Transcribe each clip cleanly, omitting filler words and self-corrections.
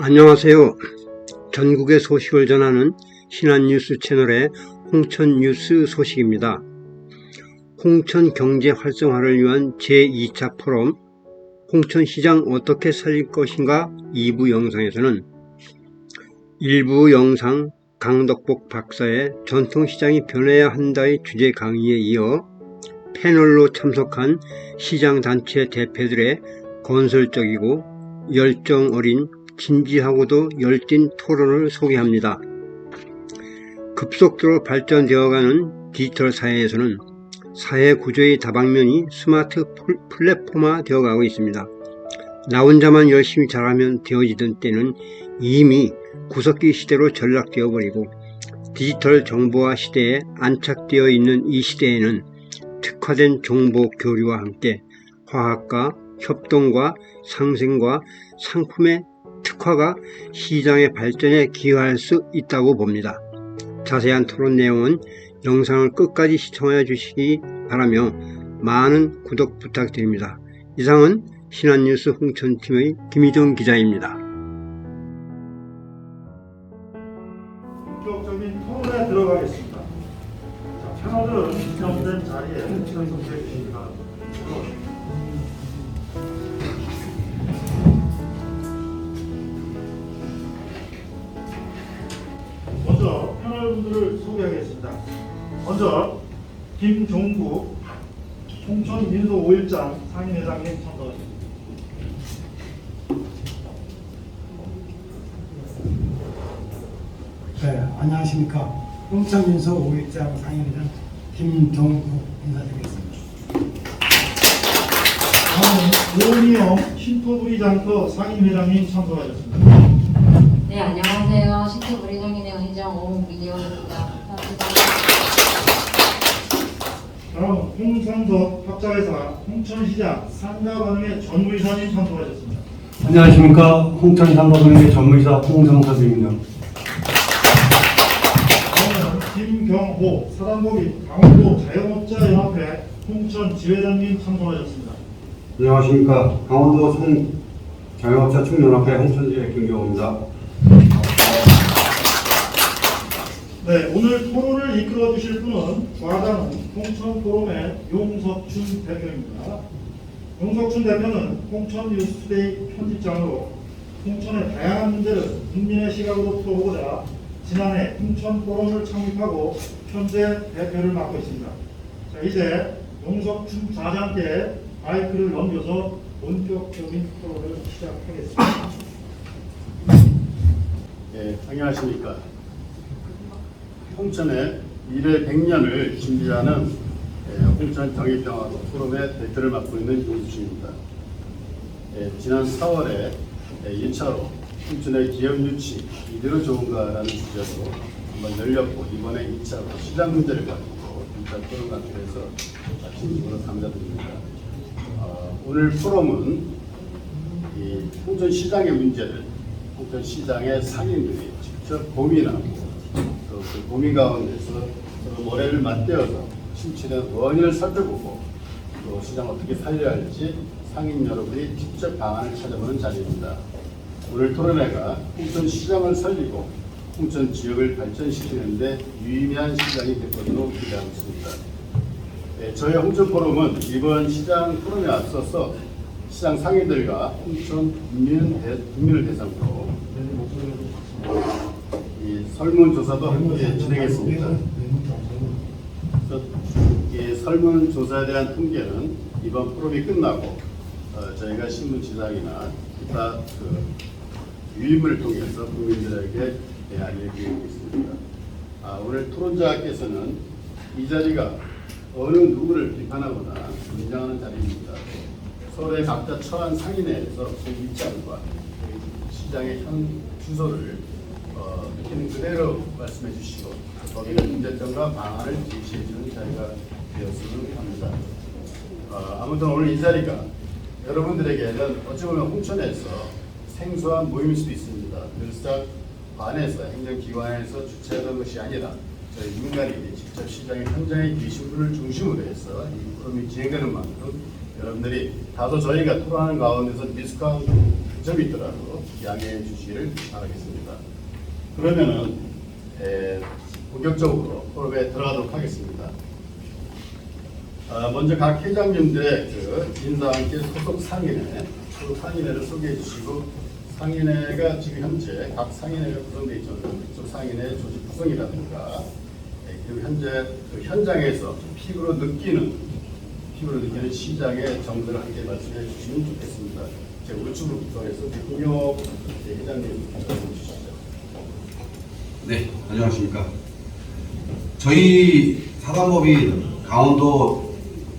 안녕하세요. 전국의 소식을 전하는 신한뉴스 채널의 홍천뉴스 소식입니다. 홍천 경제 활성화를 위한 제2차 포럼 홍천시장 어떻게 살릴 것인가 2부 영상에서는 1부 영상 강덕복 박사의 전통시장이 변해야 한다의 주제 강의에 이어 패널로 참석한 시장단체 대표들의 건설적이고 열정 어린 진지하고도 열띤 토론을 소개합니다. 급속도로 발전되어가는 디지털 사회에서는 사회 구조의 다방면이 스마트 플랫폼화 되어가고 있습니다. 나 혼자만 열심히 잘하면 되어지던 때는 이미 구석기 시대로 전락되어 버리고 디지털 정보화 시대에 안착되어 있는 이 시대에는 특화된 정보 교류와 함께 화학과 협동과 상생과 상품의 특화가 시장의 발전에 기여할 수 있다고 봅니다. 자세한 토론 내용은 영상을 끝까지 시청해 주시기 바라며 많은 구독 부탁드립니다. 이상은 신한뉴스 홍천팀의 김희정 기자입니다. 본격적인 토론에 들어가겠습니다. 자, 패널들은 지정된 자리에 선택해 주시기 바랍니다. 먼저 패널분들을 소개하겠습니다. 먼저 김종국 홍천민소 5일장 상임회장님 참석하십니다. 네, 안녕하십니까. 홍천민소 5일장 상임회장 김종국 인사드리겠습니다. 다음은 오미영 신토부리장터 상임회장님 참석하셨습니다. 네, 안녕하세요. 신토부리장인의 회장 오미영입니다. 감사합니다. 다음 홍성석 학자회사 홍천시장 상가반응의 전무이사님 참석하셨습니다. 안녕하십니까. 홍천상가은행의 전무이사 홍성사입니다. 다음은 김경호 사단법인 강원도 자영업자연합회 홍천지회장님 참석하셨습니다. 안녕하십니까. 강원도 자영업자 총연합회 홍천지회 김경호입니다. 네, 오늘 토론을 이끌어 주실 분은 과장은 홍천포럼의 용석춘 대표입니다. 용석춘 대표는 홍천뉴스데이 편집장으로 홍천의 다양한 문제를 국민의 시각으로 풀어보고자 지난해 홍천포럼을 창립하고 현재 대표를 맡고 있습니다. 자, 이제 용석춘 과장께 마이크를 넘겨서 본격적인 토론을 시작하겠습니다. 네, 안녕하십니까. 홍천의 미래 100년을 준비하는 홍천 정의평화 포럼의 대표를 맡고 있는 용수춘입니다. 지난 4월에 1차로 홍천의 기업 유치 이대로 좋은가라는 주제로 한번 열렸고, 이번에 2차로 시장 문제를 가지고 2차 토론 관계에서 진심으로 감사드립니다. 오늘 포럼은 이 홍천시장의 문제를 홍천시장의 상인들이 직접 고민하고 또 그 고민 가운데서 서로 머리를 맞대어서 심취된 원인을 살펴보고 또 시장 어떻게 살려야 할지 상인 여러분이 직접 방안을 찾아보는 자리입니다. 오늘 토론회가 홍천시장을 살리고 홍천 지역을 발전시키는 데 유의미한 시장이 될 것으로 기대하고 있습니다. 저희 홍천포럼은 이번 시장 토론에 앞서서 시장 상인들과 홍천 국민을 대상으로 이 설문조사도 함께 진행했습니다. 이 설문조사에 대한 통계는 이번 포럼이 끝나고 저희가 신문 지상이나 기타 유인물을 통해서 국민들에게 알려드리고 있습니다. 오늘 토론자께서는 이 자리가 어느 누구를 비판하거나 분장하는 자리입니다. 서로의 각자 처한 상인회에서 그 입장과 시장의 현 주소를 느끼는 그대로 말씀해 주시고 거기에 문제점과 방안을 제시해 주는 자리가 되었으면 합니다. 아무튼 오늘 이 자리가 여러분들에게는 어찌 보면 홍천에서 생소한 모임일 수도 있습니다. 늘상 관에서 행정기관에서 주최하는 것이 아니라 저희 민간인이 직접 시장의 현장에 계신 분을 중심으로 해서 이 포럼이 진행되는 만큼 여러분들이 다소 저희가 토론하는 가운데서 미숙한 점이 있더라도 양해해 주시기를 바라겠습니다. 그러면은 본격적으로 토론에 들어가도록 하겠습니다. 먼저 각 회장님들의 그 인사와 함께 소속 상인회를 소개해 주시고, 상인회가 지금 현재 각 상인회가 구성되어 있는 그 상인회 조직 구성이라든가 그리고 현재 그 현장에서 피부로 느끼는 시장의 정도를 함께 말씀해 주시면 좋겠습니다. 제 우측으로 구성해서 김용옥 회장님 말씀해 주시죠. 네, 안녕하십니까. 저희 사단법인 강원도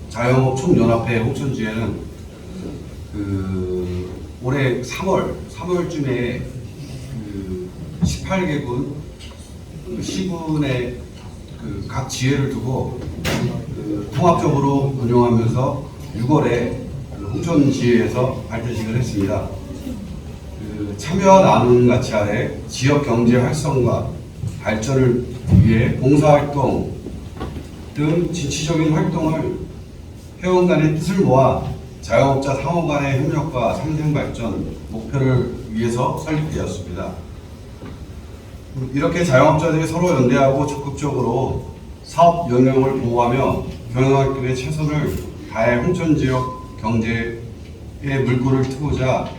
자영업 총연합회 홍천지회는 올해 3월쯤에 18개군 시군의 각 지회를 두고 통합적으로 운영하면서 6월에 홍천지회에서 발표식을 했습니다. 참여와 나누는 가치 아래 지역 경제 활성화 발전을 위해 봉사활동 등 진취적인 활동을 회원 간의 뜻을 모아 자영업자 상호 간의 협력과 상생 발전 목표를 위해서 설립되었습니다. 이렇게 자영업자들이 서로 연대하고 적극적으로 사업 영역을 보호하며 경영할 길에 최선을 다해 홍천 지역 경제에 물꼬를 트고자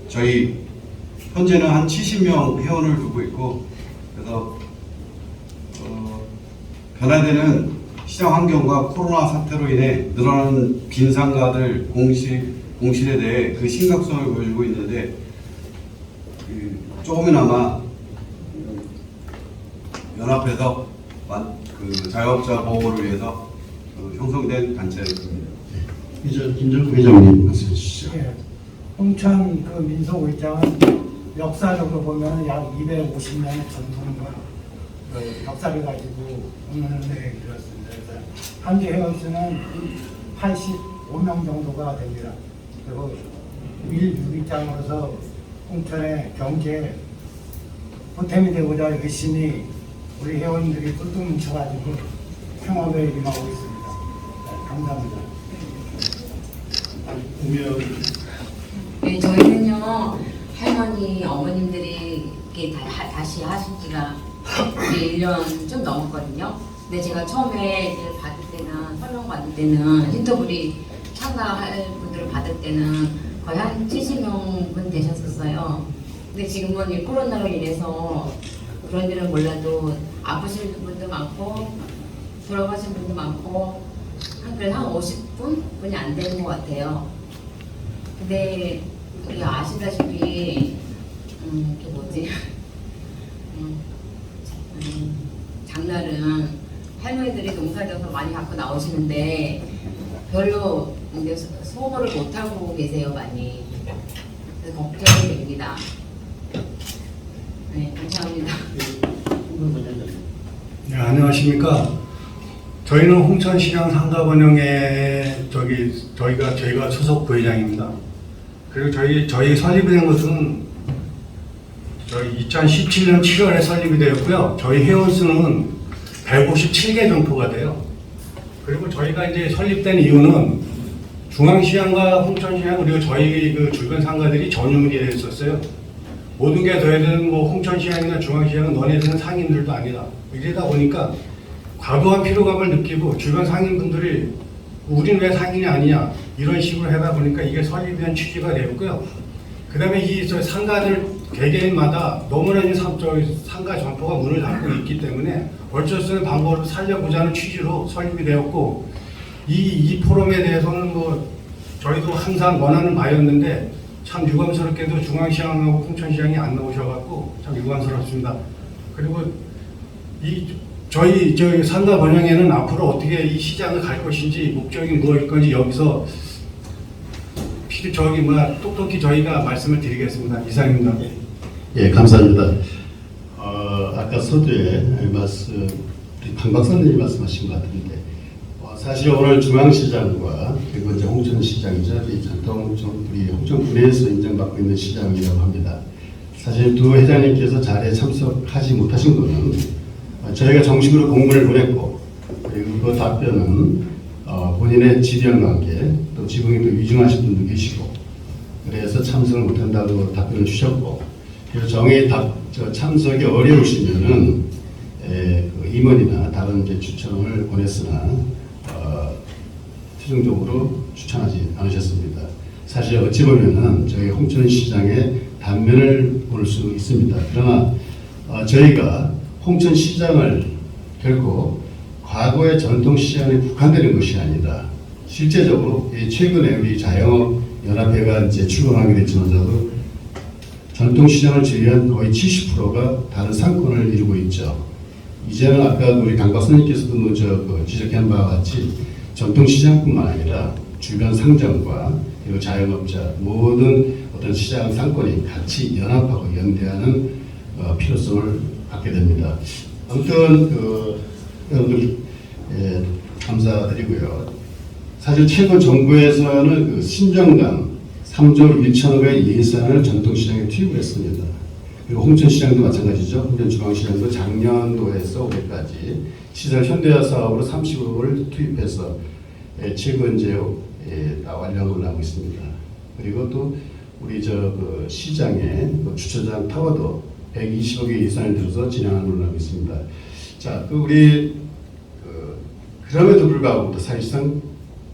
저희 현재는 한 70명 회원을 두고 있고, 그래서 변화되는 시장 환경과 코로나 사태로 인해 늘어나는 빈상가들 공실에 대해 그 심각성을 보여주고 있는데, 조금이나마 연합해서 그 자영업자 보호를 위해서 형성된 단체입니다. 김정구 회장님 말씀해 주시죠. 예, 홍천 그 민속의장은 역사적으로 보면 약 250년의 전통과 그 역사를 가지고 운영을 해드렸습니다. 그래서 현재 회원수는 85명 정도가 됩니다. 그리고 1유기장으로서 홍천의 경제에 보탬이 되고자 열심히 우리 회원들이 똘똘 뭉쳐가지고 평화에 임하고 있습니다. 네, 감사합니다. 네, 저희는요 할머니 어머님들이 이렇게 다시 하신 지가 이제 1년 좀 넘었거든요. 근데 제가 처음에 이제 받을 때는 설명 받을 때는 힌터블이 참가할 분들을 받을 때는 거의 한 70명 분 되셨었어요. 근데 지금은 이 코로나로 인해서 그런 줄은 몰라도 아프신 분도 많고 돌아가신 분도 많고 그래서 한 50분이 안 되는 것 같아요. 근데 아시다시피 이게 뭐지? 장날은 할머니들이 농사져서 많이 갖고 나오시는데 별로 이제 소모를 못 하고 계세요 많이. 그래서 걱정이 됩니다. 네, 감사합니다. 네, 안녕하십니까. 저희는 홍천시장 상가번영회 저희가 소속 부회장입니다. 그리고 저희 설립이 된 것은 저희 2017년 7월에 설립이 되었고요. 저희 회원 수는 157개 점포가 돼요. 그리고 저희가 이제 설립된 이유는 중앙시장과 홍천시장 그리고 저희 그 주변 상가들이 전유물이 되어 있었어요. 모든 게 저희는 뭐 홍천시장이나 중앙시장은 너네들은 상인들도 아니다. 이러다 보니까 과도한 피로감을 느끼고 주변 상인분들이 우린 왜 상인이 아니냐 이런 식으로 하다 보니까 이게 설립된 취지가 되었고요. 그 다음에 이 상가들 개개인마다 너무나 상가 점포가 문을 닫고 있기 때문에 어쩔 수 없는 방법을 살려보자 하는 취지로 설립이 되었고, 이 포럼에 대해서는 뭐 저희도 항상 원하는 바였는데 참 유감스럽게도 중앙시장하고 홍천시장이 안 나오셔갖고 참 유감스럽습니다. 그리고 저희 상가 번영회는 앞으로 어떻게 이 시장을 갈 것인지 목적이 무엇일 건지 여기서 똑똑히 저희가 말씀을 드리겠습니다. 이상입니다. 예, 감사합니다. 아까 서두에 말씀 우리 강 박사님이 말씀하신 것 같은데 사실 오늘 중앙시장과 그리고 이제 홍천시장이죠. 이 전통 우리 홍천군에서 인정받고 있는 시장이라고 합니다. 사실 두 회장님께서 자리에 참석하지 못하신 거는 저희가 정식으로 공문을 보냈고 그리고 그 답변은 본인의 지리와 관계 또 지붕이 또 위중하신 분도 계시고 그래서 참석을 못한다고 답변을 주셨고, 그리고 참석이 어려우시면은 그 임원이나 다른 이제 추천을 보냈으나 최종적으로 추천하지 않으셨습니다. 사실 어찌 보면은 저희 홍천시장의 단면을 볼 수 있습니다. 그러나 저희가 홍천시장을 결코 과거의 전통시장에 국한되는 것이 아니다. 실제적으로 최근에 우리 자영업연합회가 이제 출범하게 됐지만서도 전통시장을 제외한 거의 70%가 다른 상권을 이루고 있죠. 이제는 아까 우리 강 박사님께서도 지적한 바와 같이 전통시장뿐만 아니라 주변 상점과 그리고 자영업자 모든 어떤 시장 상권이 같이 연합하고 연대하는 필요성을 갖게 됩니다. 아무튼 여러분들 감사드리고요. 사실 최근 정부에서는 신정강 3조 1천억의 예산을 전통시장에 투입을 했습니다. 그리고 홍천시장도 마찬가지죠. 홍천중앙시장도 작년도에서 올해까지 시설 현대화 사업으로 30억을 투입해서 최근 이제 완료한 걸로 알고 있습니다. 그리고 또 우리 그 시장의 주차장 타워도 120억의 예산을 들어서 진행하는 걸로 알고 있습니다. 자, 그럼에도 불구하고 사실상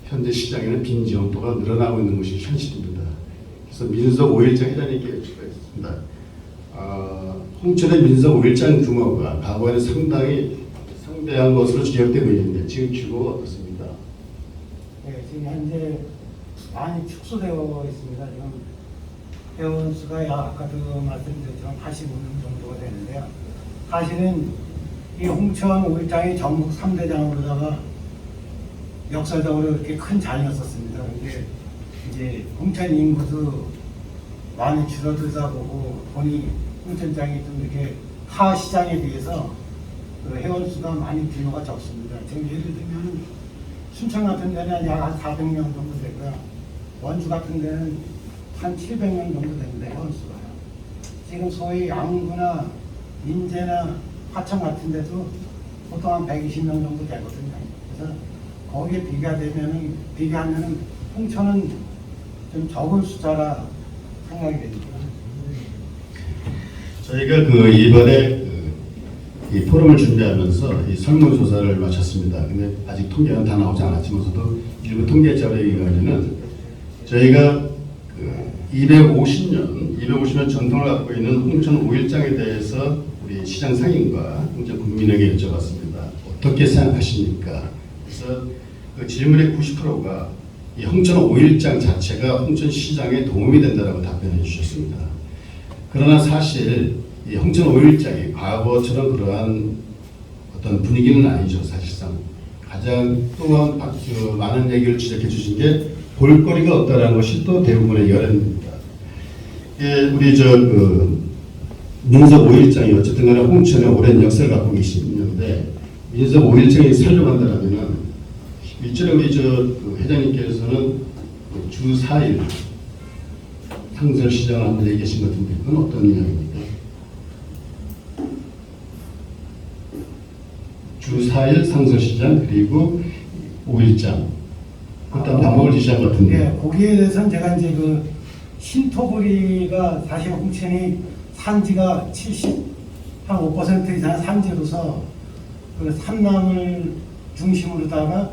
현재 시장에는 빈 지역도가 늘어나고 있는 것이 현실입니다. 그래서 민속 5일장 회장님께 여쭙겠습니다. 홍천의 민속 5일장 규모가 과거에는 상당히 상대한 것으로 기억되고 있는데 지금 규모가 어떻습니까? 네, 지금 현재 많이 축소되어 있습니다. 지금 회원 수가 아까도 말씀드렸지만 85명 정도가 되는데요. 사실은 이 홍천 5일장이 전국 3대장으로다가 역사적으로 이렇게 큰 장이었었습니다. 근데 이제 홍천 인구도 많이 줄어들다 보고 보니 홍천장이 좀 이렇게 타 시장에 비해서 그 회원 수가 많이 규모가 적습니다. 지금 예를 들면 순천 같은 데는 약 한 400명 정도 되고요. 원주 같은 데는 한 700명 정도 되는데 회원 수가요. 지금 소위 양구나 인제나 화천 같은 데도 보통 한 120명 정도 되거든요. 그래서 거기에 비교하면은 홍천은 좀 적은 숫자라 생각이 됩니다. 저희가 이번에 이 포럼을 준비하면서 이 설문조사를 마쳤습니다. 근데 아직 통계는 다 나오지 않았지만서도 일부 통계 자료에 의하면은 저희가 250년 전통을 갖고 있는 홍천 5일장에 대해서 우리 시장 상인과 홍천 국민에게 여쭤봤습니다. 어떻게 생각하십니까? 그래서 그 질문의 90%가 이 홍천 5일장 자체가 홍천 시장에 도움이 된다라고 답변해 주셨습니다. 그러나 사실 이 홍천 5일장이 과거처럼 그러한 어떤 분위기는 아니죠. 사실상 가장 또한 많은 얘기를 지적해 주신 게 볼거리가 없다라는 것이 또 대부분의 여론입니다. 우리 민속 5일장이 어쨌든 간에 홍천에 오랜 역사를 갖고 계시는데 민속 5일장이 살려간다라면은 일전에 우리 회장님께서는 주 4일 상설시장을 한번 얘기하신 것 같은데 그건 어떤 이야기입니까? 주 4일 상설시장 그리고 5일장 그다음 방법을 지시한 것 같은데. 네, 거기에 대해서는 제가 이제 신토부리가 사실 홍천이 산지가 5% 이상 산지로서 산남을 중심으로다가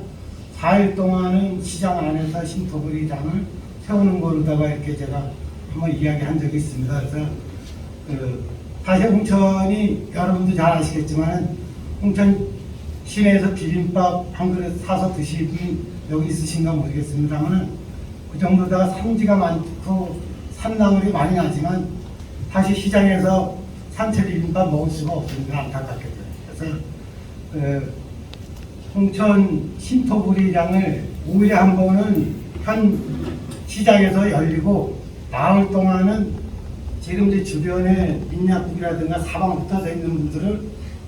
4일 동안은 시장 안에서 신토부리장을 세우는 거로다가 이렇게 제가 한번 이야기한 적이 있습니다. 그래서 사실 홍천이 여러분도 잘 아시겠지만 홍천 시내에서 비빔밥 한 그릇 사서 드시는 여기 있으신가 모르겠습니다만 그 정도다가 산지가 많고 산나물이 많이 나지만 사실 시장에서 산채 비빔밥 먹을 수가 없습니다. 안타깝게도. 그래서 홍천 신토부리장을 5일에 한 번은 현 시장에서 열리고 나흘 동안은 지금 이제 주변에 민약국이라든가 사방 붙어져 있는 분들을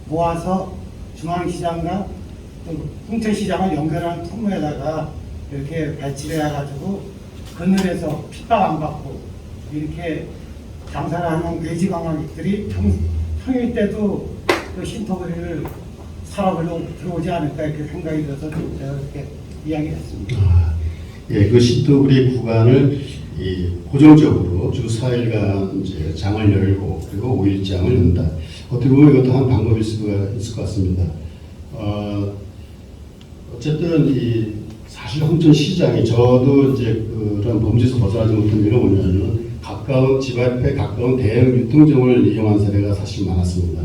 모아서 중앙시장과 홍천시장을 연결하는 통로에다가 이렇게 배치를 해가지고 그늘에서 핍박 안 받고 이렇게 장사를 하는 외지관광객들이 평일 때도 그 신토부리를 사러 들어오지 않을까 이렇게 생각이 들어서 제가 이렇게 이야기했습니다. 예, 그 신토부리 구간을 이 고정적으로 주 4일간 이제 장을 열고 그리고 5일장을 연다. 어떻게 보면 이것도 한 방법일 수가 있을 것 같습니다. 어쨌든 이 사실 홍천시장이 저도 이제 그런 범죄에서 벗어나지 못한 이유가 뭐냐면 가까운 집 앞에 가까운 대형 유통점을 이용한 사례가 사실 많았습니다.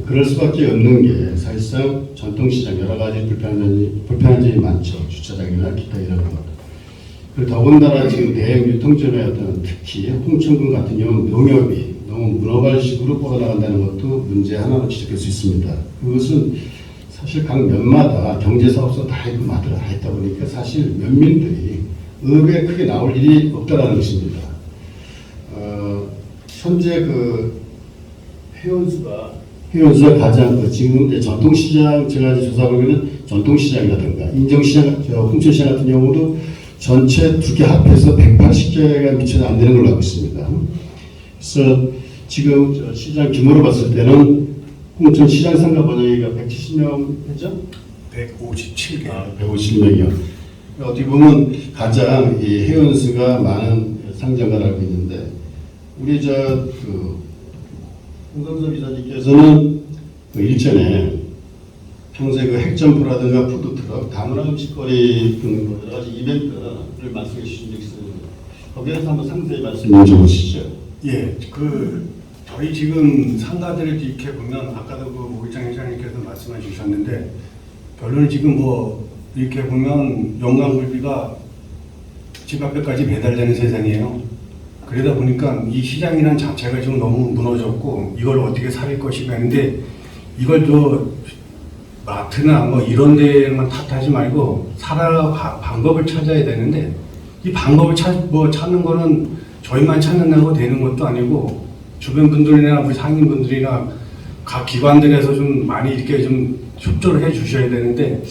그럴 수밖에 없는 게 사실상 전통시장 여러 가지 불편한 점이 많죠. 주차장이나 기타 이런 것. 그리고 더군다나 지금 대형 유통점의 어떤 특히 홍천군 같은 경우는 농협이 너무 문어발식으로 뻗어나간다는 것도 문제 하나로 지적할 수 있습니다. 그것은 사실 각 면마다 경제사업소 다 있고 마트가 다 있다 보니까 사실 면민들이 의외에 크게 나올 일이 없다라는 것입니다. 현재 그 회원수가 가장 지금 이제 전통시장 제가 이제 조사해보면 전통시장이라든가 인정시장, 홍천시장 같은 경우도 전체 두 개 합해서 180개가 미처 안 되는 걸로 알고 있습니다. 그래서 지금 시장 규모로 봤을 때는 홍천 시장 상가 번영이가 170명 했죠? 157개. 150명이요. 어떻게 보면 가장 이 회원수가 많은 상장가를 알고 있는데 우리 홍성섭 이사님께서는 그 일전에 평소에 그 핵점포라든가 푸드트럭, 다문화 음식거리 등 여러 가지 이벤트를 말씀해 주신 적이 있습니다. 거기에서 한번 상세히 말씀 좀 해주시죠. 예, 저희 지금 상가들을 이렇게 보면 아까도 그 오일장 회장님께서 말씀해 주셨는데 결론은 지금 뭐 이렇게 보면 영광굴비가 집 앞에까지 배달되는 세상이에요. 그러다 보니까 이 시장이란 자체가 지금 너무 무너졌고 이걸 어떻게 살릴 것인가 했는데 이걸 마트나 뭐 이런 데만 탓하지 말고 방법을 찾아야 되는데 이 방법을 찾는 거는 저희만 찾는다고 되는 것도 아니고 주변 분들이나 우리 상인분들이나 각 기관들에서 좀 많이 이렇게 좀 협조를 해 주셔야 되는데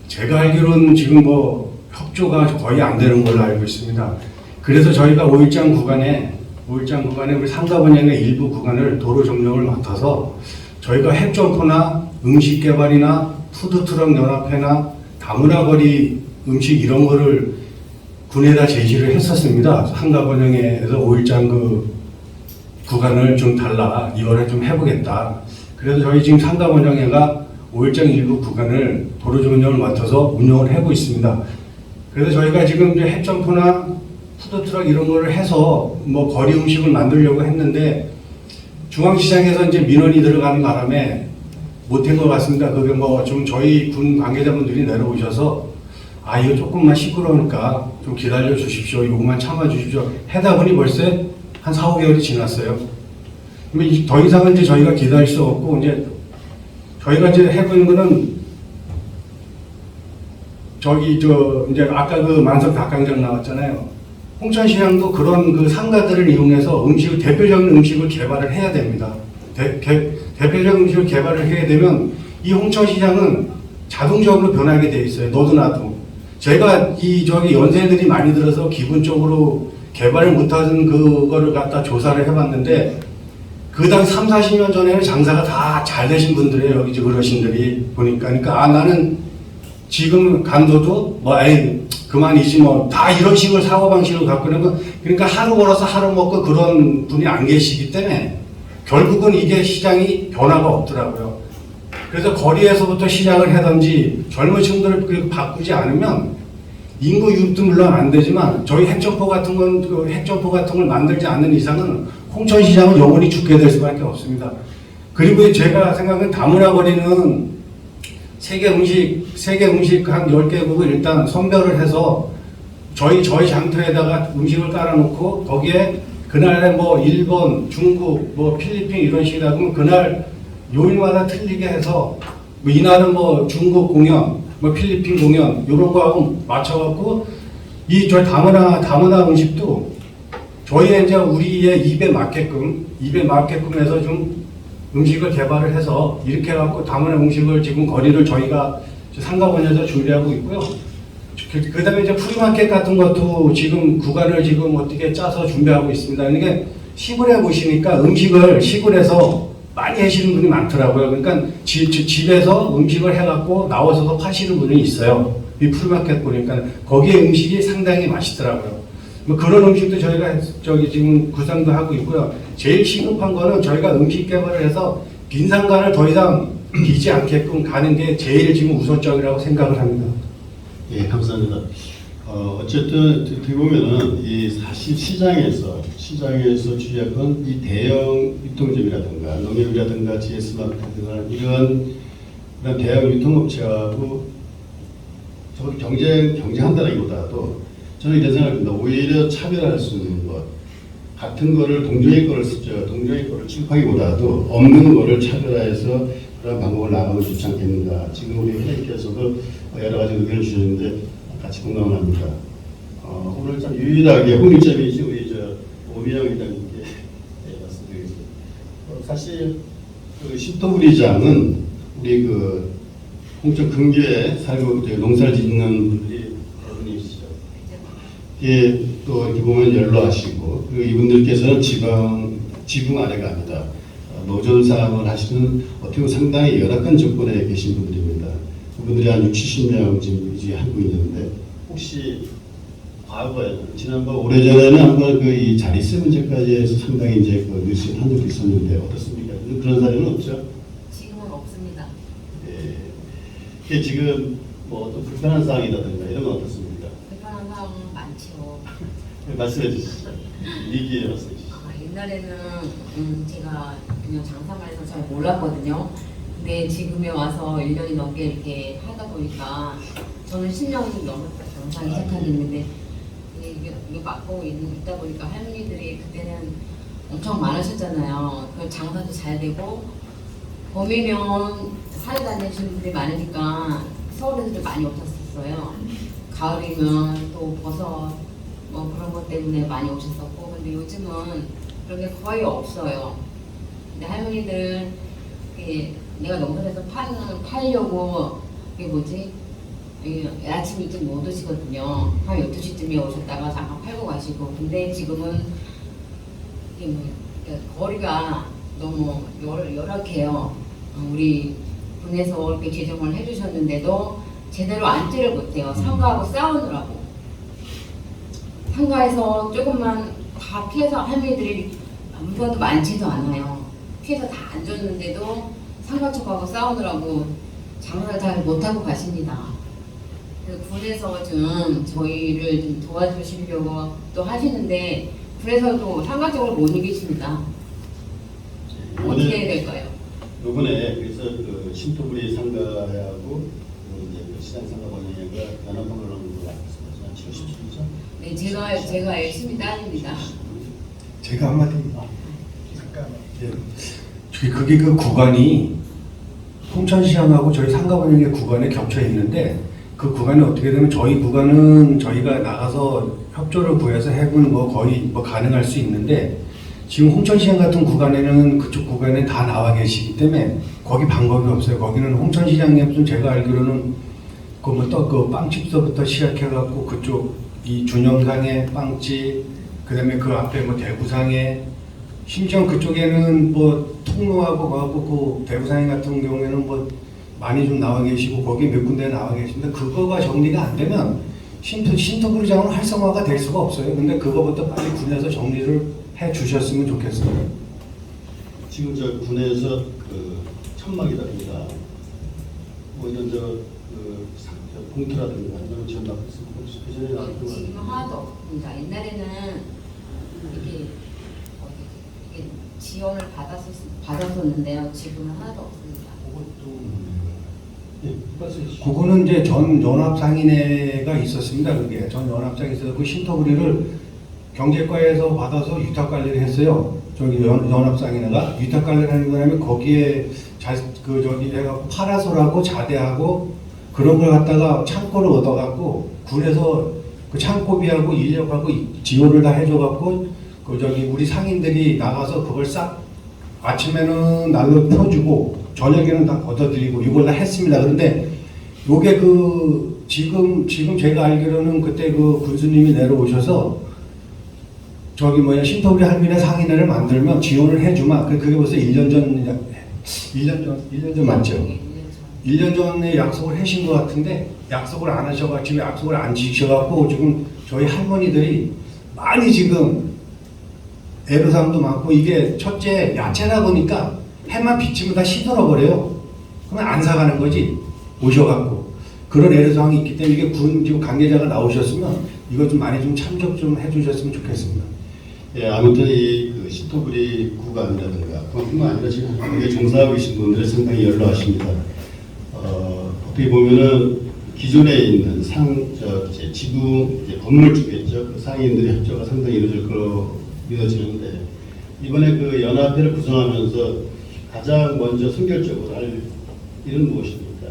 제가 알기로는 지금 뭐 협조가 거의 안 되는 걸로 알고 있습니다. 그래서 저희가 5일장 구간에 우리 상가번영의 일부 구간을 도로 점령을 맡아서 저희가 핵점포나 음식 개발이나 푸드트럭 연합회나 다문화거리 음식 이런 거를 군에다 제시를 했었습니다. 상가번영에서 5일장 그 구간을 좀 달라 이거를 좀 해보겠다. 그래서 저희 지금 상가번영회가 5일장 일부 구간을 도로 점령을 맡아서 운영을 하고 있습니다. 그래서 저희가 지금 이제 핵점포나 푸드트럭 이런 거를 해서 뭐 거리 음식을 만들려고 했는데 중앙시장에서 이제 민원이 들어가는 바람에 못한 것 같습니다. 그게 뭐 좀 저희 군 관계자분들이 내려오셔서 이거 조금만 시끄러우니까 좀 기다려 주십시오. 요것만 참아 주십시오. 하다 보니 벌써 한 4, 5개월이 지났어요. 더 이상은 이제 저희가 기다릴 수 없고 이제 저희가 이제 해보는 거는 이제 아까 그 만석 닭강정 나왔잖아요. 홍천시장도 그런 그 상가들을 이용해서 대표적인 음식을 개발을 해야 됩니다. 대표적인 음식을 개발을 해야 되면 이 홍천시장은 자동적으로 변하게 돼 있어요. 너도 나도. 제가 연세들이 많이 들어서 기본적으로 개발을 못하는 그거를 갖다 조사를 해봤는데 그 당 3, 40년 전에는 장사가 다 잘 되신 분들이에요. 여기 어르신들이 보니까. 그러니까 나는 지금 간도도 그만이지 다 이런 식으로 사고방식으로 갖고 있는 거. 그러니까 하루 벌어서 하루 먹고 그런 분이 안 계시기 때문에 결국은 이게 시장이 변화가 없더라고요. 그래서 거리에서부터 시작을 하든지 젊은 층들을 바꾸지 않으면 인구 유입도 물론 안 되지만 저희 핵점포 같은 걸 만들지 않는 이상은 홍천시장은 영원히 죽게 될 수밖에 없습니다. 그리고 제가 생각하는 다문화 거리는 세계 음식 한 10개국을 일단 선별을 해서 저희 장터에다가 음식을 깔아놓고 거기에 그날에 뭐 일본, 중국, 뭐 필리핀 이런 식이다 보면 그날 요일마다 틀리게 해서 뭐 이날은 뭐 중국 공연, 뭐 필리핀 공연 이런 거하고 맞춰갖고 저희 다문화 음식도 저희의 이제 우리의 입에 맞게끔 해서 좀 음식을 개발을 해서 이렇게 해갖고 다문화 음식을 지금 거리를 저희가 상가번에서 준비하고 있고요. 그 다음에 이제 프리마켓 같은 것도 지금 구간을 지금 어떻게 짜서 준비하고 있습니다. 그러니까 시골에 보시니까 음식을 시골에서 많이 하시는 분이 많더라고요. 그러니까 집에서 음식을 해갖고 나와서도 파시는 분이 있어요. 이 프리마켓 보니까 거기에 음식이 상당히 맛있더라고요. 뭐 그런 음식도 저희가 저기 지금 구상도 하고 있고요. 제일 시급한 거는 저희가 음식 개발을 해서 빈상가를 더 이상 비지 않게끔 가는 게 제일 지금 우선적이라고 생각을 합니다. 예, 감사합니다. 어쨌든 어떻게 보면은 이 사실 시장에서 주의할 건 이 대형 유통점이라든가 농협이라든가 GS마트나 이런 대형 유통업체하고 적어도 경쟁한다라기보다도 저는 이런 생각입니다. 오히려 차별할 수 있는 것, 같은 거를 동종의 거를 취급하기보다도 없는 거를 차별화해서 그런 방법을 나가면 좋지 않겠는가. 지금 우리 회장님께서도 여러 가지 의견을 주셨는데 같이 공감을 합니다. 오늘 참 유일하게 홍일점이지 우리 오미영 회장님께 말씀드리겠습니다. 사실 그 신토부리장은 우리 그 홍천 근교에 살고 농사를 짓는 분들이 대부분이시죠. 예, 또 이렇게 보면 연로하시고 그리고 이분들께서는 지붕 아래가 아니다. 노전 사업을 하시는 어떻게 보면 상당히 열악한 조건에 계신 분들입니다. 그분들이 한 60, 70명 지금 유지하고 있는데 혹시 과거에 지난번 오래전에는 한번 이 자릿세 문제까지 해서 상당히 이제 그 뉴스에 한 적도 있었는데 어떻습니까? 그런 사례는 없죠? 지금은 없습니다. 예. 이게 지금 뭐 어떤 불편한 사항이라든가 이런 건 어떻습니까? 불편한 사항은 많죠. 말씀해 주시죠. 얘기해 말씀해 주시죠. 옛날에는 제가 그냥 장사만 해서 잘 몰랐거든요. 근데 지금에 와서 1년이 넘게 이렇게 하다 보니까 저는 10년이 넘었다 장사 시작하겠는데 이게 맡고 있다 보니까 할머니들이 그때는 엄청 많으셨잖아요. 그 장사도 잘 되고 봄이면 산에 다니시는 분들이 많으니까 서울에서도 많이 오셨었어요. 가을이면 또 버섯 뭐 그런 것 때문에 많이 오셨었고 근데 요즘은 그런 게 거의 없어요. 근데 할머니들은 내가 농사에서 팔려고 이게 뭐지? 아침 일찍 못 오시거든요. 한 12시쯤에 오셨다가 잠깐 팔고 가시고 근데 지금은 이게 뭐 거리가 너무 열악해요. 우리 군에서 이렇게 제정을 해주셨는데도 제대로 앉지를 못해요. 상가하고 싸우느라고. 상가에서 조금만 다 피해서 할머니들이 물건도 많지도 않아요. 피해서 다 앉았는데도 상가 쪽하고 싸우느라고 장사를 잘 못하고 가십니다. 그래서 군에서 좀 저희를 좀 도와주시려고 또 하시는데 군에서도 상가 쪽으로 못 이기십니다. 어떻게 해야 될까요? 이번에 그래서 그 신토부리 상가하고 이제 그 시장 상가 번영회가 연합방을 하는 걸로 알고 있습니다. 7월 17일이죠? 네, 제가 열심히 따집니다. 제가 한마디 잠깐만. 그게 그 구간이 홍천시장하고 저희 상가번영회 구간에 겹쳐 있는데 그 구간이 어떻게 되면 저희 구간은 저희가 나가서 협조를 구해서 해군 뭐 거의 뭐 가능할 수 있는데 지금 홍천시장 같은 구간에는 그쪽 구간에 다 나와 계시기 때문에 거기 방법이 없어요. 거기는 홍천시장님 무슨 제가 알기로는 그 빵집서부터 시작해갖고 그쪽 이 준영상의 빵집 그다음에 그 앞에 뭐 대구상에 심지어 그쪽에는 뭐 통로하고 가고 그 대구상에 같은 경우에는 뭐 많이 좀 나와 계시고 거기 몇 군데 나와 계신데 그거가 정리가 안 되면 신토부리장은 활성화가 될 수가 없어요. 근데 그거부터 빨리 군에서 정리를 해 주셨으면 좋겠어요. 지금 저 군에서 그 천막이라든가 뭐 이런 그 봉투라든가 이런 지원 받고 있습니다. 혹시 그 전에 나왔던 거 지금 아니에요? 하나도 없습니다. 옛날에는 이게 지원을 받았었는데요. 지금은 하나도 없습니다. 예, 말씀해 주시죠. 그거는 이제 전 연합상인회가 있었습니다. 그게 전 연합상이 있어서 그 신토부리를 경제과에서 받아서 유탁 관리를 했어요. 저기 연합상인회가 유탁 관리를 하는 거라면 거기에 해갖고 파라솔하고 자대하고 그런 걸 갖다가 창고를 얻어갖고 군에서 그 창고비하고 인력하고 지원을 다 해줘갖고 우리 상인들이 나가서 그걸 싹 아침에는 날로 펴주고 저녁에는 다 걷어들이고 이걸 다 했습니다. 그런데 요게 지금 제가 알기로는 그때 그 군수님이 내려오셔서 신토부리 할미네 상인회를 만들면 지원을 해주마. 그게 벌써 1년 전 맞죠? 1년 전에 약속을 하신 것 같은데 약속을 안 하셔가지고 약속을 안 지키셔갖고 지금 저희 할머니들이 많이 지금 애로사항도 많고, 이게 첫째 야채다 보니까 해만 비치면 다 시들어버려요. 그러면 안 사가는 거지, 오셔갖고. 그런 애로사항이 있기 때문에 이게 군 지금 관계자가 나오셨으면 이거 좀 많이 좀 참석 좀 해주셨으면 좋겠습니다. 예, 아무튼 이 신토부리 구간이라든가 그뿐만 아니라 지금 거기에 종사하고 계신 분들이 상당히 연로하십니다. 어떻게 보면은 기존에 있는 지구 건물 쪽이죠. 그 상인들의 협조가 상당히 이루어질 거로 믿어지는데, 이번에 그 연합회를 구성하면서 가장 먼저 선결적으로 할 일은 무엇입니까?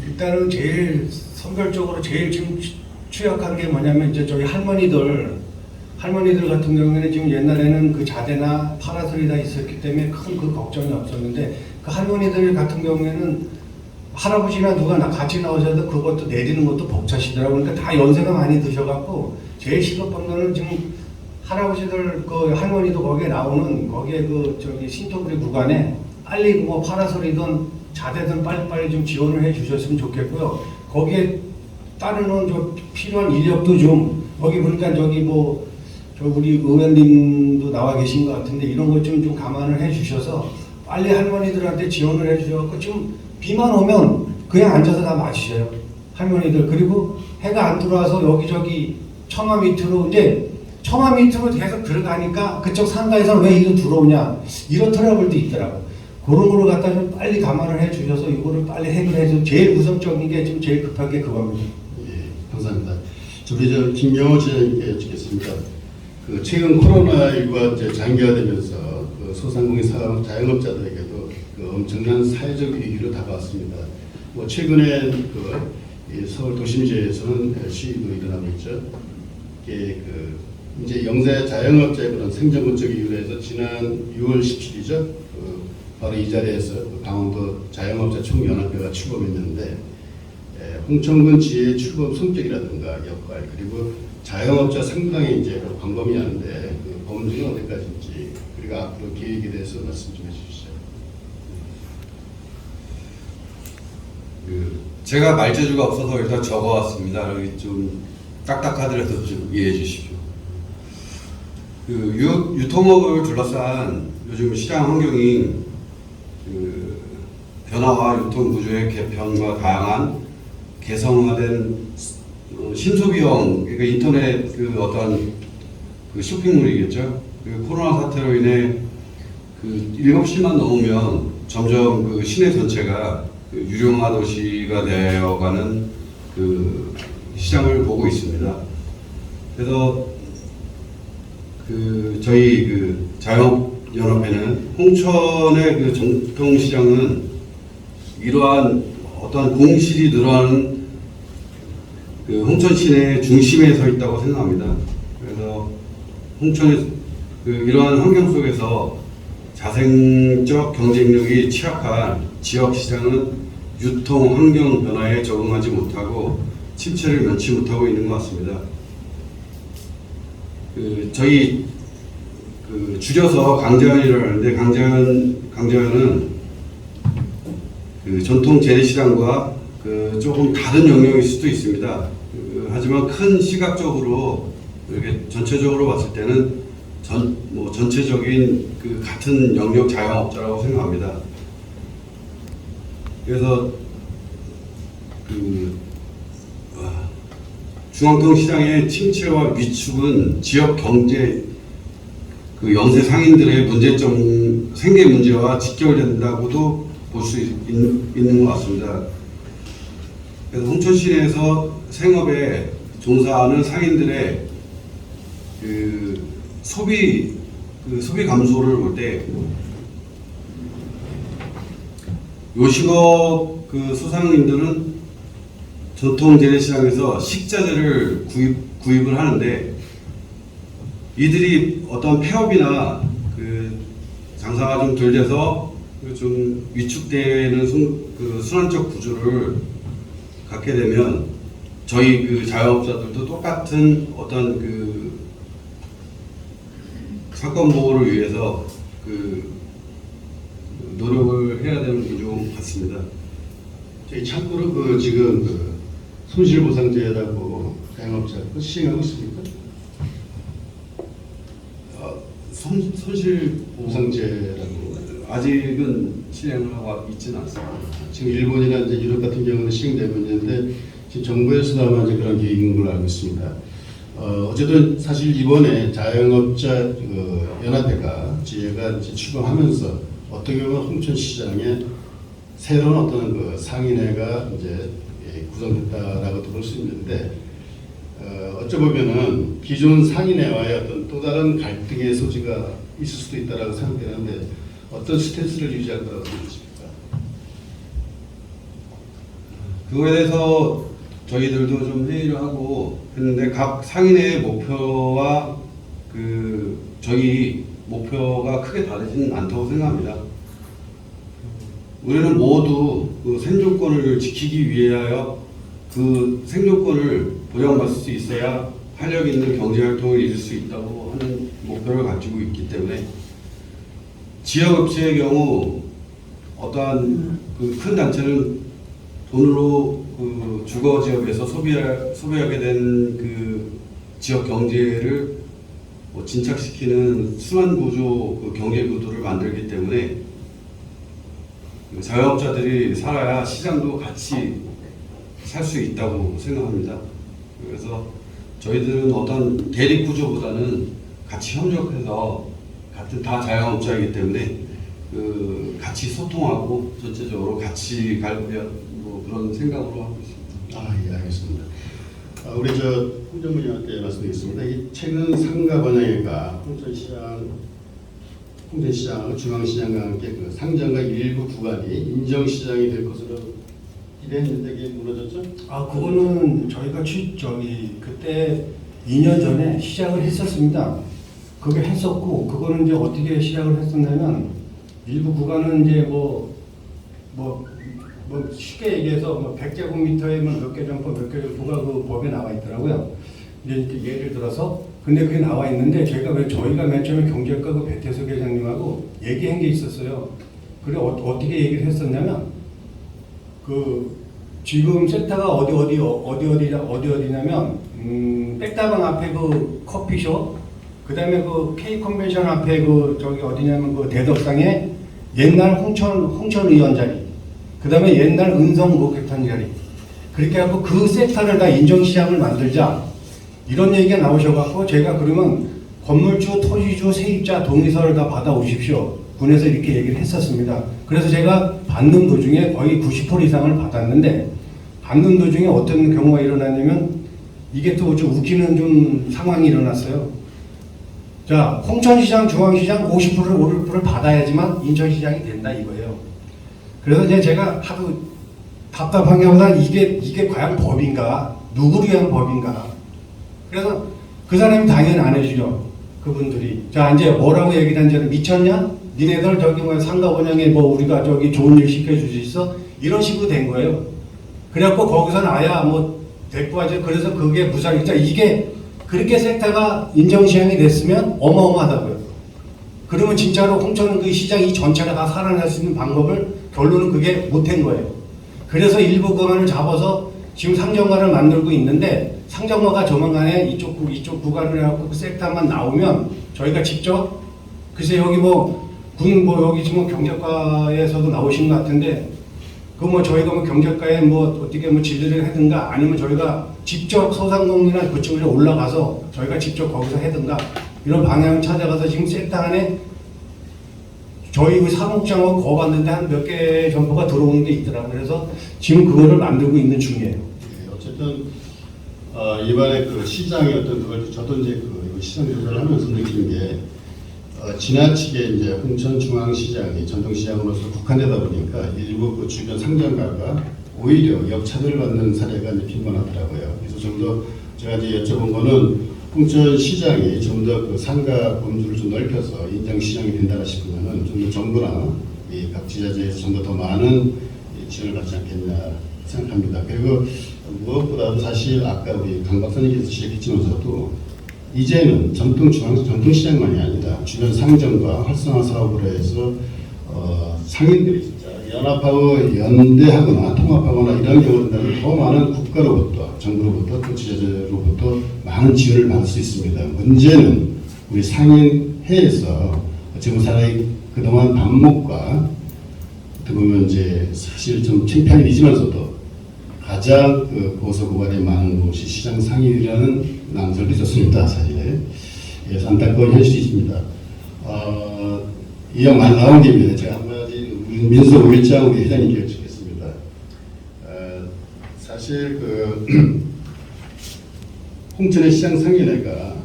일단은 제일 선별적으로 제일 지금 취약한 게 뭐냐면, 이제 저희 할머니들 같은 경우에는 지금 옛날에는 그 자대나 파라솔이 다 있었기 때문에 큰 그 걱정이 없었는데, 그 할머니들 같은 경우에는 할아버지나 누가 같이 나오셔도 그것도 내리는 것도 벅차시더라고요. 그러니까 다 연세가 많이 드셔갖고 제일 시급한 거는 지금 할아버지들 그 할머니도 거기에 나오는 거기에 그 저기 신토부리 구간에 빨리 뭐 파라솔이든 자대든 빨리빨리 좀 지원을 해 주셨으면 좋겠고요. 거기에 따르는 좀 필요한 인력도 좀, 여기 보니까 저기 뭐 저 우리 의원님도 나와 계신 것 같은데, 이런 것 좀 감안을 해 주셔서 빨리 할머니들한테 지원을 해 주셔서 지금 비만 오면 그냥 앉아서 다 마시셔요, 할머니들. 그리고 해가 안 들어와서 여기저기 처마 밑으로, 이제 처마 밑으로 계속 들어가니까 그쪽 상가에서 왜 이리 들어오냐, 이런 트러블도 있더라고. 그런 거를 갖다 좀 빨리 감안을 해 주셔서 이거를 빨리 해결해서, 제일 우선적인 게 지금 제일 급한 게 그겁니다. 예, 감사합니다. 우리 김영호 지사님께 여쭙겠습니다. 그 최근 코로나19가 이제 장기화되면서 그 소상공인 자영업자들에게도 그 엄청난 사회적 위기로 다가왔습니다. 뭐 최근에 이 서울 도심지에서는 시위도 일어나고 있죠. 이게 이제 영세 자영업자의 그런 생존권적 이유로 해서 지난 6월 17일이죠. 바로 이 자리에서 강원도 자영업자 총연합회가 출범했는데, 홍천군 지의 출범 성격이라든가 역할, 그리고 자영업자 상당히 이제 광범위한데 그 범주는 어디까지인지, 그리고 앞으로 계획에 대해서 말씀 좀 해주시죠. 제가 말재주가 없어서 일단 적어왔습니다. 여기 좀 딱딱하더라도 좀 이해해 주십시오. 유통업을 둘러싼 요즘 시장 환경이 변화와 유통 구조의 개편과 다양한 개성화된 신소비형, 그러니까 인터넷 어떤 쇼핑몰이겠죠. 코로나 사태로 인해 7시만 넘으면 점점 시내 전체가 유령화 도시가 되어가는 시장을 보고 있습니다. 그래서 저희 자영업연합회는 홍천의 전통시장은 이러한 어떠한 공실이 늘어나는 홍천 시내 중심에 서 있다고 생각합니다. 그래서 홍천의 이러한 환경 속에서 자생적 경쟁력이 취약한 지역 시장은 유통 환경 변화에 적응하지 못하고 침체를 면치 못하고 있는 것 같습니다. 저희 줄여서 강재현이라고 하는데, 강재현은 전통 재래시장과 조금 다른 영역일 수도 있습니다. 하지만 큰 시각적으로 이렇게 전체적으로 봤을 때는 전체적인 같은 영역 자영업자라고 생각합니다. 그래서 중앙통 시장의 침체와 위축은 지역 경제 영세 상인들의 문제점, 생계 문제와 직결된다고도 볼 수 있는 것 같습니다. 그래서 홍천 시내에서 생업에 종사하는 상인들의 소비 감소를 볼 때, 요식업 소상인들은 전통 재래시장에서 식자재를 구입을 하는데, 이들이 어떤 폐업이나 장사가 좀 덜 돼서 좀 위축되는 순환적 구조를 갖게 되면, 저희 자영업자들도 똑같은 어떤 사건 보호를 위해서 노력을 해야 되는 구조 같습니다. 저희 참고로 지금 손실보상제라고 자영업자 시행하고 있습니까? 우상제라고 아직은 실행을 하고 있지는 않습니다. 지금 일본이나 이제 유럽 같은 경우는 시행되고 있는데 지금 정부에서도 아마 이제 그런 계획인 걸로 알고 있습니다. 어쨌든 사실 이번에 자영업자 연합회가 지혜가 이제 출범하면서 어떻게 보면 홍천시장에 새로운 어떤 그 상인회가 이제 구성됐다라고도 볼 수 있는데 어찌 보면은 기존 상인회와의 어떤 또 다른 갈등의 소지가 있을 수도 있다라고 생각되는데 어떤 스탠스를 유지할 거라고 생각하십니까? 그거에 대해서 저희들도 좀 회의를 하고 했는데 각 상인의 목표와 저희 목표가 크게 다르지는 않다고 생각합니다. 우리는 모두 그 생존권을 지키기 위하여 그 생존권을 보장받을 수 있어야 활력 있는 경제활동을 이룰 수 있다고 하는 목표를 가지고 있기 때문에 지역업체의 경우 어떠한 그 큰 단체는 돈으로 그 주거 지역에서 소비하게 된 그 지역 경제를 진착시키는 순환 구조, 그 경제 구도를 만들기 때문에 그 자영업자들이 살아야 시장도 같이 살 수 있다고 생각합니다. 그래서 저희들은 어떤 대립 구조보다는 같이 협력해서 같은 다 자영업자이기 때문에 그 같이 소통하고 전체적으로 같이 갈 그런 생각으로 하고 있습니다. 예, 알겠습니다. 우리 홍정문님한테 말씀드리겠습니다. 이 최근 상가 번영회가 홍천시장하고 중앙시장과 함께 그 상장과 일부 구간이 인정시장이 될 것으로 기대했는데 이게 무너졌죠? 그거는 저희가 그때 2년 전에 시작을 했었습니다. 그게 했었고, 그거는 이제 어떻게 시작을 했었냐면, 일부 구간은 이제 쉽게 얘기해서 100제곱미터에 몇 개 정도, 몇 개 정도가 그 법에 나와 있더라고요. 이제 예를 들어서, 근데 그게 나와 있는데, 저희가 맨 처음에 경제과 그 배태수 회장님하고 얘기한 게 있었어요. 그래, 어떻게 얘기를 했었냐면, 지금 센터가 어디냐면, 백다방 앞에 그 커피숍, 그 다음에 그 K 컨벤션 앞에 어디냐면 그 대덕상에 옛날 홍천 의원 자리, 그 다음에 옛날 은성 목욕탕 자리, 그렇게 하고 그 섹터를 다 인정시장을 만들자, 이런 얘기가 나오셔갖고 제가 그러면 건물주, 토지주, 세입자 동의서를 다 받아오십시오. 군에서 이렇게 얘기를 했었습니다. 그래서 제가 받는 도중에 거의 90% 이상을 받았는데, 받는 도중에 어떤 경우가 일어났냐면, 이게 또 좀 웃기는 좀 상황이 일어났어요. 자, 홍천시장, 중앙시장 50%를 받아야지만 인천시장이 된다 이거예요. 그래서 제가 하도 답답한 게 보다 이게 과연 법인가? 누구를 위한 법인가? 그래서 그 사람이 당연히 안 해주죠. 그분들이. 자, 이제 뭐라고 얘기를 한지는 미쳤냐? 니네들 상가 번영에 우리가 좋은 일 시켜줄 수 있어? 이런 식으로 된 거예요. 그래갖고 거기서는 데리고 와죠. 그래서 그게 무상이자 이게 그렇게 섹터가 인정시장이 됐으면 어마어마하다고요. 그러면 진짜로 홍천은 그 시장 이 전체가 다 살아날 수 있는 방법을 결론은 그게 못한 거예요. 그래서 일부 구간을 잡아서 지금 상정가를 만들고 있는데, 상정가가 조만간에 이쪽 구간을 해갖고 그 섹터만 나오면 저희가 직접, 글쎄 여기 여기 지금 경제과에서도 나오신 것 같은데, 저희가 경제과에 어떻게 진료를 하든가, 아니면 저희가 직접 소상공인이나 그쪽으로 올라가서 저희가 직접 거기서 하든가, 이런 방향을 찾아가서 지금 섹터 안에 저희 사무국장하고 거 봤는데 한 몇 개 정보가 들어오는 게 있더라고요. 그래서 지금 그거를 만들고 있는 중이에요. 어쨌든 이번에 그 시장의 어떤 그걸 저도 이제 시장 조사를 하면서 느낀 게 지나치게 이제 홍천 중앙시장이 전통시장으로서 국한되다 보니까 일부 그 주변 상장가가 오히려 역차별을 받는 사례가 이제 빈번하더라고요. 그래서 좀 더 제가 이제 여쭤본 거는 홍천시장이 좀 더 그 상가 범주를 좀 넓혀서 인정시장이 된다 싶으면은 좀 더 정부나 각 지자체에서 좀 더 많은 지원을 받지 않겠냐 생각합니다. 그리고 무엇보다도 사실 아까 우리 강 박사님께서 지적했지만서도 이제는 전통시장만이 아니라 주변 상점과 활성화 사업으로 해서 상인들이 진짜 연합하고 연대하거나 통합하거나 이런 경우는 더 많은 국가로부터, 정부로부터 또 지자체로부터 많은 지원을 받을 수 있습니다. 문제는 우리 상인 해에서 지금 사람이 그동안 반목과 어떻게 보면 이제 사실 좀 창피한 일이지만서도 가장 그 고소고발이 많은 곳이 시장 상인이라는 낭설도 있었습니다. 사실 그래서 안타까운 현실이십니다. 이왕 나온 김에 제가 한 가지 민서 5일장 우리 회장님께 여쭙겠습니다. 사실 그 홍천의 시장 상인회가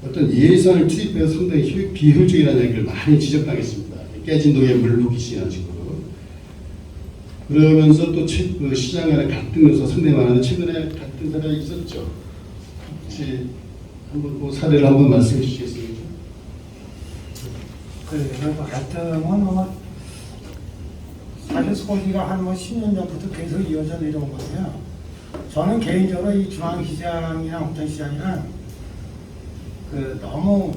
어떤 예산을 투입해서 상당히 비효율적이라는 얘기를 많이 지적당했습니다. 깨진 동에 물 붓기식이라는 식으로. 그러면서 또 그 시장 간의 갈등 요소 상당히 많은데 최근에 갈등 사례가 있었죠. 혹시 한번 그 사례를 한번 말씀해 주시겠습니까? 그 갈등은 뭐 사실 소지가 한 10년 전부터 계속 이어져 내려온 거고요. 저는 개인적으로 이 중앙시장이나 홍천시장이나 그 너무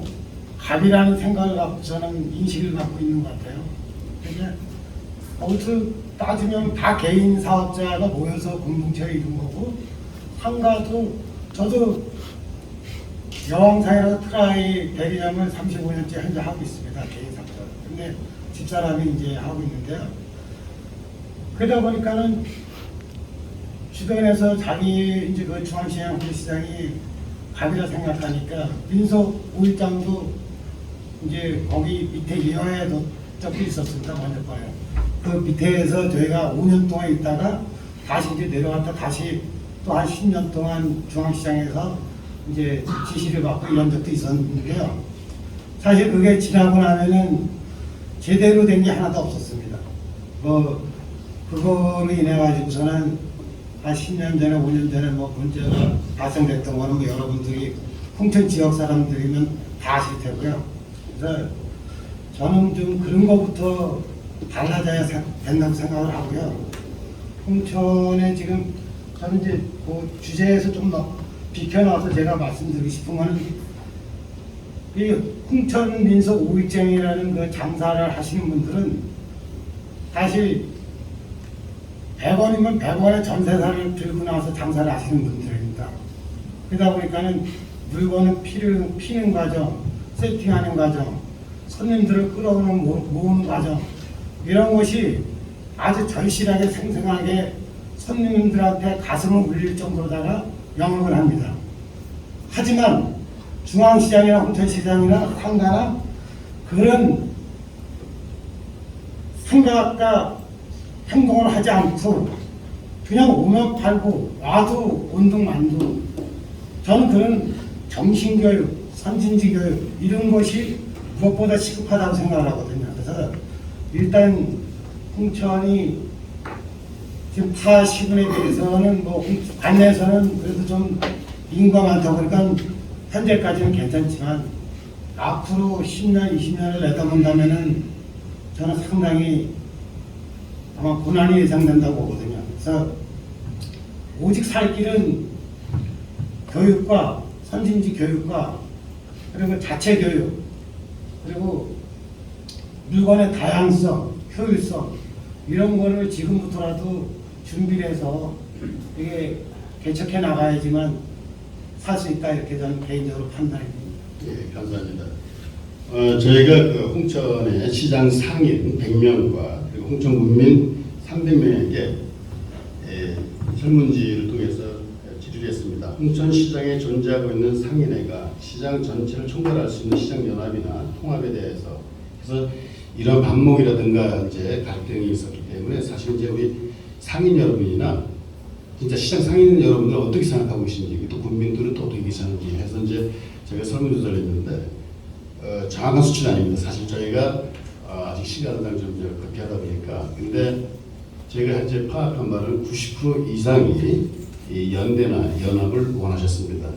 갑이라는 생각을 갖고 저는 인식을 갖고 있는 것 같아요. 근데 거기서 따지면 다 개인 사업자가 모여서 공동체를 이룬 거고 상가도 저도 여왕사이라고 트라이 대리점을 35년째 현재 하고 있습니다. 개인 사업자. 근데 집사람이 이제 하고 있는데요. 그러다 보니까는 주변에서 자기 이제 그 중앙시장 시장이 갑이라 생각하니까 민속 5일장도 이제 거기 밑에 이화에 적혀 있었습니다. 먼저 거예요. 그 밑에서 저희가 5년 동안 있다가 다시 이제 내려갔다 다시 또 한 10년 동안 중앙시장에서 이제 지시를 받고 이런 적도 있었는데요. 사실 그게 지나고 나면은 제대로 된 게 하나도 없었습니다. 뭐 그거로 인해 가지고서는 한 10년 전에 5년 전에 뭐 문제가 발생됐던 거는 뭐 여러분들이 홍천 지역 사람들이면 다 아실 테고요. 그래서 저는 좀 그런 거부터 달라져야 된다고 생각을 하고요. 홍천에 지금 저는 이제 그 주제에서 좀 더 비켜나와서 제가 말씀드리고 싶은 거는 이 홍천 민속 5일장이라는 그 장사를 하시는 분들은 사실 100원이면 100원의 전세사를 들고 나와서 장사를 하시는 분들입니다. 그러다 보니까는 물건을 피는 과정, 세팅하는 과정, 손님들을 끌어오는 모으는 과정 이런 것이 아주 절실하게 생생하게 손님들한테 가슴을 울릴 정도로다가 영업을 합니다. 하지만 중앙시장이나 홍천시장이나 상가나 그런 생각과 행동을 하지 않고 그냥 오면 팔고 와도 온동만두 저는 그런 정신교육, 선진지교육 이런 것이 무엇보다 시급하다고 생각을 하거든요. 그래서 일단 홍천이 지금 타 시군에 비해서는 뭐 관내에서는 그래도 좀 인구가 많다 보니까 현재까지는 괜찮지만 앞으로 10년, 20년을 내다본다면은 저는 상당히 아마 고난이 예상된다고 보거든요. 그래서 오직 살 길은 교육과 선진지 교육과 그리고 자체 교육 그리고 물건의 다양성, 효율성 이런 거를 지금부터라도 준비를 해서 이게 개척해 나가야지만 살 수 있다 이렇게 저는 개인적으로 판단합니다. 예, 감사합니다. 저희가 그 홍천의 시장 상인 100명과 그리고 홍천 군민 300명에게 설문지를 통해서 질의를 했습니다. 홍천시장에 존재하고 있는 상인회가 시장 전체를 총괄할 수 있는 시장연합이나 통합에 대해서 그래서 이런 반목이라든가 이제 갈등이 있었기 때문에 사실 이제 우리 상인 여러분이나 진짜 시장 상인 여러분들 어떻게 생각하고 계신지 또 국민들은 또 어떻게 계시는지 해서 이제 제가 설문조사를 했는데 정확한 수치는 아닙니다. 사실 저희가 아직 시간당 좀 급하다 보니까 근데 저희가 현재 파악한 바는 90% 이상이 이 연대나 연합을 원하셨습니다.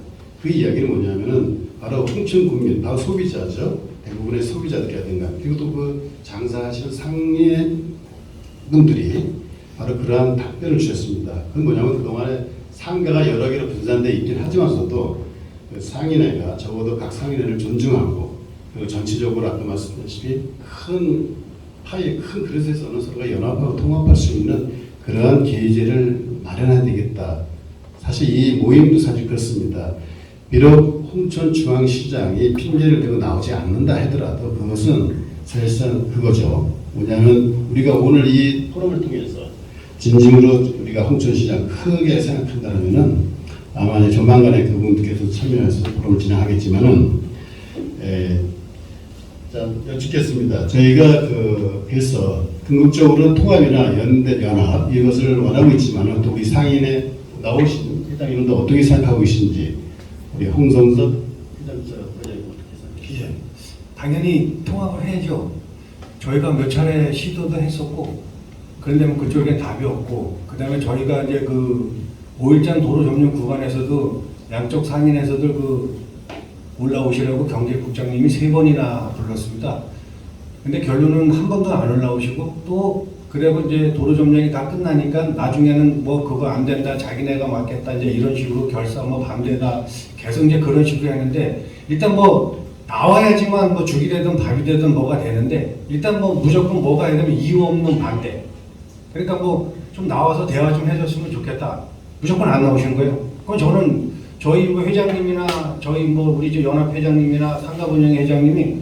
그 이야기는 뭐냐면은 바로 홍천 국민, 바로 소비자죠. 대부분의 소비자들이라든가 그리고 또 그 장사하시는 상인분들이 바로 그러한 답변을 주셨습니다. 그건 뭐냐면 그동안에 상가가 여러 개로 분산되어 있긴 하지만서도 그 상인회가 적어도 각 상인회를 존중하고 그리고 전체적으로 아까 말씀드렸다시피 큰 파이의 큰 그릇에서는 서로가 연합하고 통합할 수 있는 그러한 계제를 마련해야 되겠다. 사실 이 모임도 사실 그렇습니다. 비록 홍천중앙시장이 핑계를 대고 나오지 않는다 하더라도 그것은 사실상 그거죠. 뭐냐면 우리가 오늘 이 토론을 통해서 진심으로 우리가 홍천시장 크게 생각한다면은 아마 이제 조만간에 그분께서 참여해서 토론을 진행하겠지만은 자, 여쭙겠습니다. 저희가 그래서 궁극적으로 통합이나 연대 연합 이것을 원하고 있지만은 또 우리 상인에 나오신 회장님도 어떻게 생각하고 계신지 우리 홍성섭 회장님 어떻게 생각하세요? 예, 당연히 통합을 해야죠. 저희가 몇 차례 시도도 했었고, 그런데 뭐 그쪽엔 답이 없고, 그 다음에 저희가 이제 그 5일장 도로 점령 구간에서도 양쪽 상인에서도 올라오시라고 경제국장님이 3번이나 불렀습니다. 근데 결론은 한 번도 안 올라오시고, 또 그리고 이제 도로 점령이 다 끝나니까 나중에는 뭐 그거 안 된다, 자기네가 맡겠다, 이제 이런 식으로 결사 뭐 반대다, 계속 이제 그런 식으로 했는데, 일단 뭐 나와야지만 뭐 죽이 되든 밥이 되든 뭐가 되는데, 일단 뭐 무조건 뭐가 되면 이유 없는 반대. 그러니까 뭐 좀 나와서 대화 좀 해줬으면 좋겠다. 무조건 안 나오신 거예요. 그럼 저는 저희 뭐 회장님이나 저희 뭐 우리 저 연합 회장님이나 상가분영 회장님이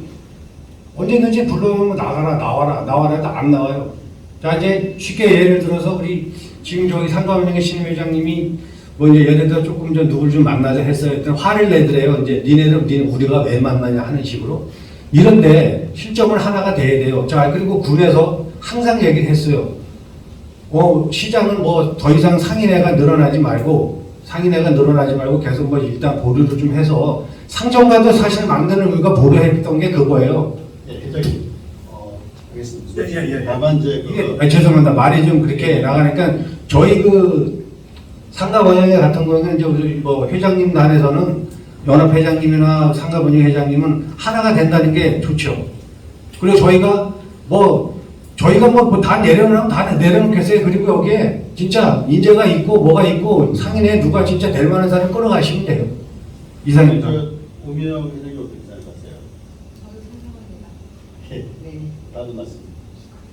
언제든지 불러오면 나와라 해도 안 나와요. 자, 이제 쉽게 예를 들어서 우리 지금 저희 상가분영의 신 회장님이 뭐 이제 예를 들어 조금 전 누굴 좀 만나자 했어요. 일단 화를 내더래요. 이제 니네들 우리가 왜 만나냐 하는 식으로. 이런데 실점을 하나가 돼야 돼요. 자, 그리고 군에서 항상 얘기를 했어요. 시장은 뭐 더 이상 상인회가 늘어나지 말고 계속 뭐 일단 보류도 좀 해서 상점가도 사실 만드는 우리가 보류했던 게 그거예요. 예, 회장님. 알겠습니다. 예. 다만 이제 이게 죄송합니다. 말이 좀 그렇게 나가니까 저희 그 상가번영회 같은 경우는 이제 우리 뭐 회장님 단에서는 연합 회장님이나 상가번영 회장님은 하나가 된다는 게 좋죠. 그리고 저희가 뭐 다 내려놓으면 다 내려놓겠어요. 그리고 여기에 진짜 인재가 있고 뭐가 있고 상인에 누가 진짜 될 만한 사람 끌어가시면 돼요. 이상입니다. 오미영 회장님 어떻게 생각하세요? 저도 생각합니다. 예. 네. 다른 말씀.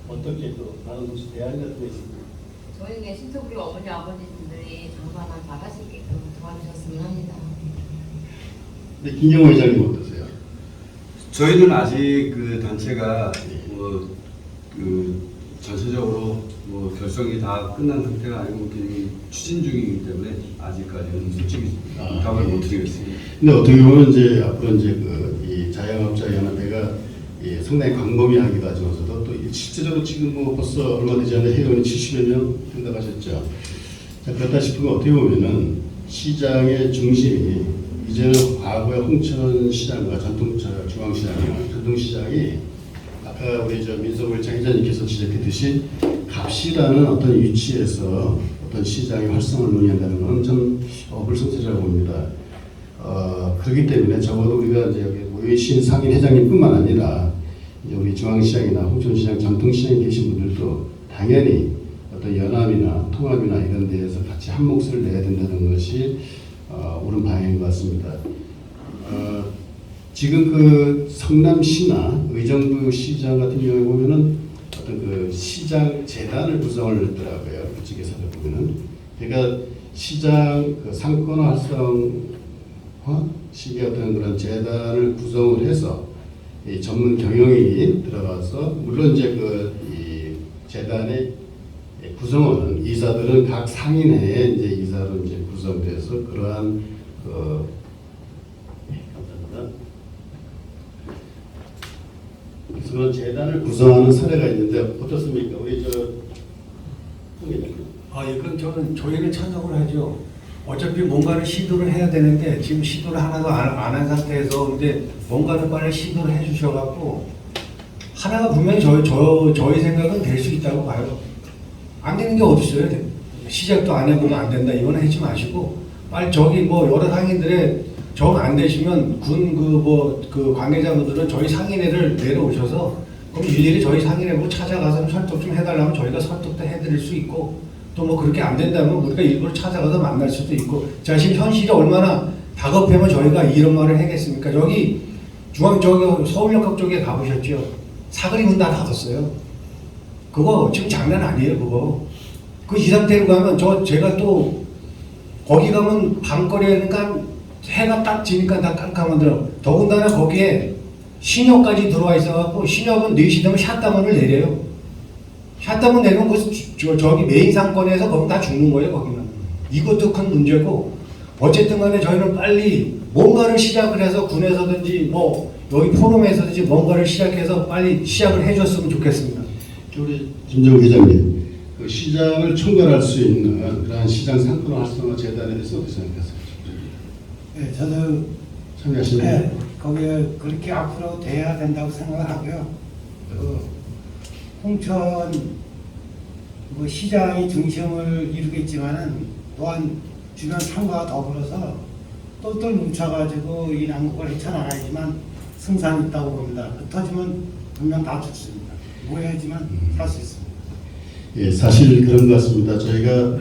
어떻게 또 다른 혹시 대안 같은 거 있습니까? 저희는 신토부리 어머니 아버지분들이 장관을 잘하실 수 있도록 도와주셨으면 합니다. 네, 김경호 회장님 어떠세요? 저희는 아직 그 단체가 전체적으로 뭐 결성이 다 끝난 상태가 아니고 그냥 추진 중이기 때문에 아직까지는 솔직히 답을 못 드리겠습니다. 근데 어떻게 보면 이제 앞으로 이제 이 자영업자 연합회가 상당히 광범위하기도 하면서도 또 실제적으로 지금 뭐 벌써 얼마 되지 않은 회원이 70여 명 생각하셨죠. 자, 그렇다 싶으면 어떻게 보면은 시장의 중심이 이제는 과거의 홍천시장과 중앙시장이나 전통시장이 아까 우리 민석을 장기자님께서 지적했듯이 값이라는 어떤 위치에서 어떤 시장의 활성을 논의한다는 것은 참 불성실하다고 봅니다. 그렇기 때문에 적어도 우리가 이제 여기 모여신 상인 회장님뿐만 아니라 이제 우리 중앙시장이나 홍천시장, 전통시장에 계신 분들도 당연히 어떤 연합이나 통합이나 이런 데에서 같이 한 몫을 내야 된다는 것이 옳은 방향인 것 같습니다. 지금 그 성남시나 의정부 시장 같은 경우에 보면은 어떤 그 시장 재단을 구성을 했더라고요. 그쪽에서 보면은 그러니까 시장 그 상권화 활성화 식의 어떤 그런 재단을 구성을 해서 이 전문 경영인이 들어가서 물론 이제 이 재단의 구성원은 이사들은 각 상인회에 이제 이사로 이제 구성돼서 그러한 그런 재단을 구성하는 사례가 있는데 어떻습니까? 우리 그럼 저희는 찬성을 하죠. 어차피 뭔가를 시도를 해야 되는데 지금 시도를 하나도 안 한 상태에서 근데 뭔가를 빨리 시도를 해주셔갖고 하나가 분명히 저희 생각은 될 수 있다고 봐요. 안 되는 게 어딨어요? 시작도 안 해보면 안 된다 이거는 하지 마시고 빨리 저기 뭐 여러 상인들의 정 안 되시면 그 관계자분들은 저희 상인회를 내려오셔서 그럼 일일이 저희 상인회 찾아가서 설득 좀 해달라면 저희가 설득도 해드릴 수 있고 또 뭐 그렇게 안 된다면 우리가 일부러 찾아가서 만날 수도 있고 자신 현실이 얼마나 다급하면 저희가 이런 말을 하겠습니까? 저기 서울역학 쪽에 가보셨죠? 사거리 문 다 닫았어요. 그거 지금 장난 아니에요. 그거 이 상태로 가면 제가 또 거기 가면 밤거리니까 해가 딱 지니까 다 깜깜하더라고. 더군다나 거기에 신협까지 들어와 있어갖고 신협은 4시 되면 샷다운을 내려요. 샷다운 내면 저기 메인 상권에서 거기 다 죽는 거예요. 거기는. 이것도 큰 문제고 어쨌든 간에 저희는 빨리 뭔가를 시작을 해서 군에서든지 뭐 여기 포럼에서든지 뭔가를 시작해서 빨리 시작을 해줬으면 좋겠습니다. 우리 김정 회장님, 그 시장을 총괄할 수 있는 그러한 시장 상권 활성화 재단에 대해서 어떻게 생각하세요? 네, 저도 참여하시나요? 네, 거기에 그렇게 앞으로 돼야 된다고 생각을 하고요. 그 홍천 뭐 시장이 중심을 이루겠지만은 또한 주변 상가와 더불어서 똘똘 뭉쳐가지고 이 난국을 헤쳐나가야지만 승산이 있다고 봅니다. 흩어지면 분명 다 죽습니다. 모여야지만 살 수 있습니다. 예, 사실 그런 것 같습니다. 저희가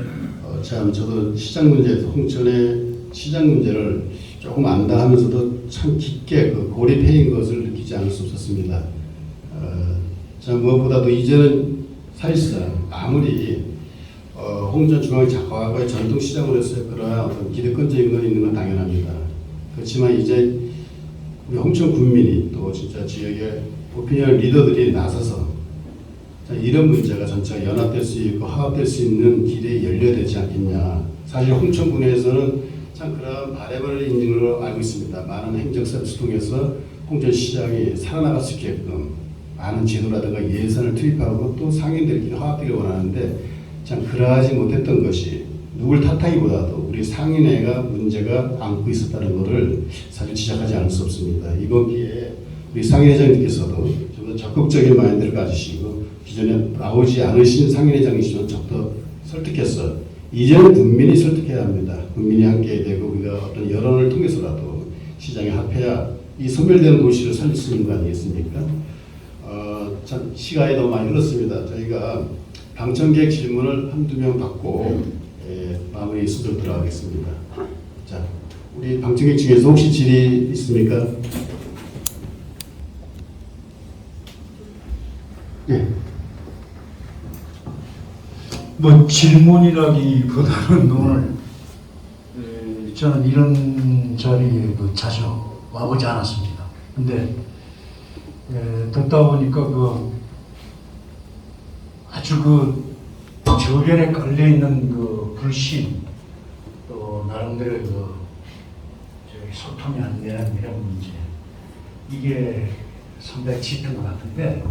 참 저도 시장 문제에서 홍천의 시장 문제를 조금 안다 하면서도 참 깊게 그 고립해인 것을 느끼지 않을 수 없었습니다. 참 무엇보다도 이제는 사실상 아무리 홍천중앙자과거의 전통시장으로서의 그러한 어떤 기득권적인 건 있는 건 당연합니다. 그렇지만 이제 우리 홍천 군민이 또 진짜 지역의 오피니언 리더들이 나서서 이런 문제가 전체가 연합될 수 있고 화합될 수 있는 길이 열려야 되지 않겠냐. 사실 홍천군에서는 참 그런 바램을 있는 걸로 알고 있습니다. 많은 행정사를 통해서 홍천시장이 살아나갈 수 있게끔 많은 제도라든가 예산을 투입하고 또 상인들끼리 화합되길 원하는데 참 그러하지 못했던 것이 누굴 탓하기보다도 우리 상인회가 문제가 안고 있었다는 것을 사실 지적하지 않을 수 없습니다. 이번 기회에 우리 상인회장님께서도 좀 더 적극적인 마인드를 가지시고 기존에 나오지 않으신 상인회장이시면 좀 더 설득해서 이제는 국민이 설득해야 합니다. 국민이 함께 되고 우리가 어떤 여론을 통해서라도 시장에 합해야 이 소멸되는 도시를 살릴 수 있는 거 아니겠습니까? 참 시간이 너무 많이 흘렀습니다. 저희가 방청객 질문을 한두 명 받고 마무리 수술 들어가겠습니다. 자, 우리 방청객 중에서 혹시 질의 있습니까? 네. 뭐 질문이라기보다는 오늘 저는 이런 자리에 자주 와보지 않았습니다. 근데 듣다 보니까 아주 저변에 깔려 있는 불신 또 나름대로의 소통이 안 되는 이런 문제 이게 상당히 짙은 것 같은데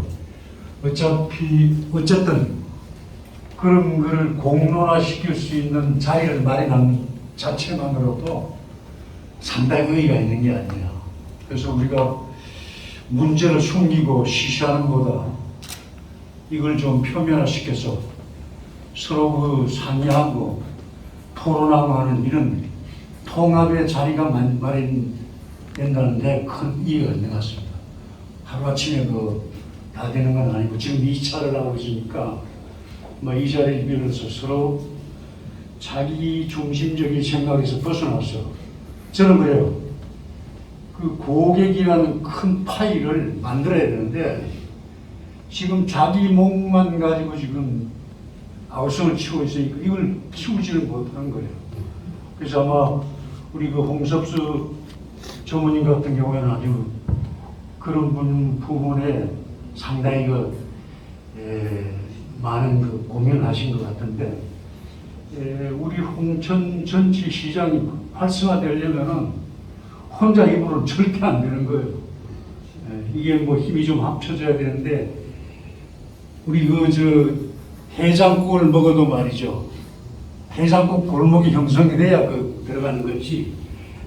어쨌든 그런 거를 공론화시킬 수 있는 자리를 마련한 자체만으로도 상당히 의의가 있는 게 아니에요. 그래서 우리가 문제를 숨기고 시시하는 것보다 이걸 좀 표면화시켜서 서로 상의하고 토론하고 하는 이런 통합의 자리가 마련된다는 데 큰 이의가 있는 것 같습니다. 하루아침에 다 되는 건 아니고 지금 2차를 하고 있으니까 이 자리를 빌어서 서로 자기 중심적인 생각에서 벗어나서 저는 그래요. 그 고객이라는 큰 파일을 만들어야 되는데 지금 자기 몸만 가지고 지금 아우성을 치고 있으니까 이걸 키우지를 못하는 거예요. 그래서 아마 우리 홍섭수 전무님 같은 경우에는 아주 그런 부분에 상당히 많은 고민을 하신 것 같은데 우리 홍천 전체 시장이 활성화되려면은 혼자 입으로는 절대 안 되는 거예요. 이게 힘이 좀 합쳐져야 되는데 우리 해장국을 먹어도 말이죠. 해장국 골목이 형성이 돼야 들어가는 거지.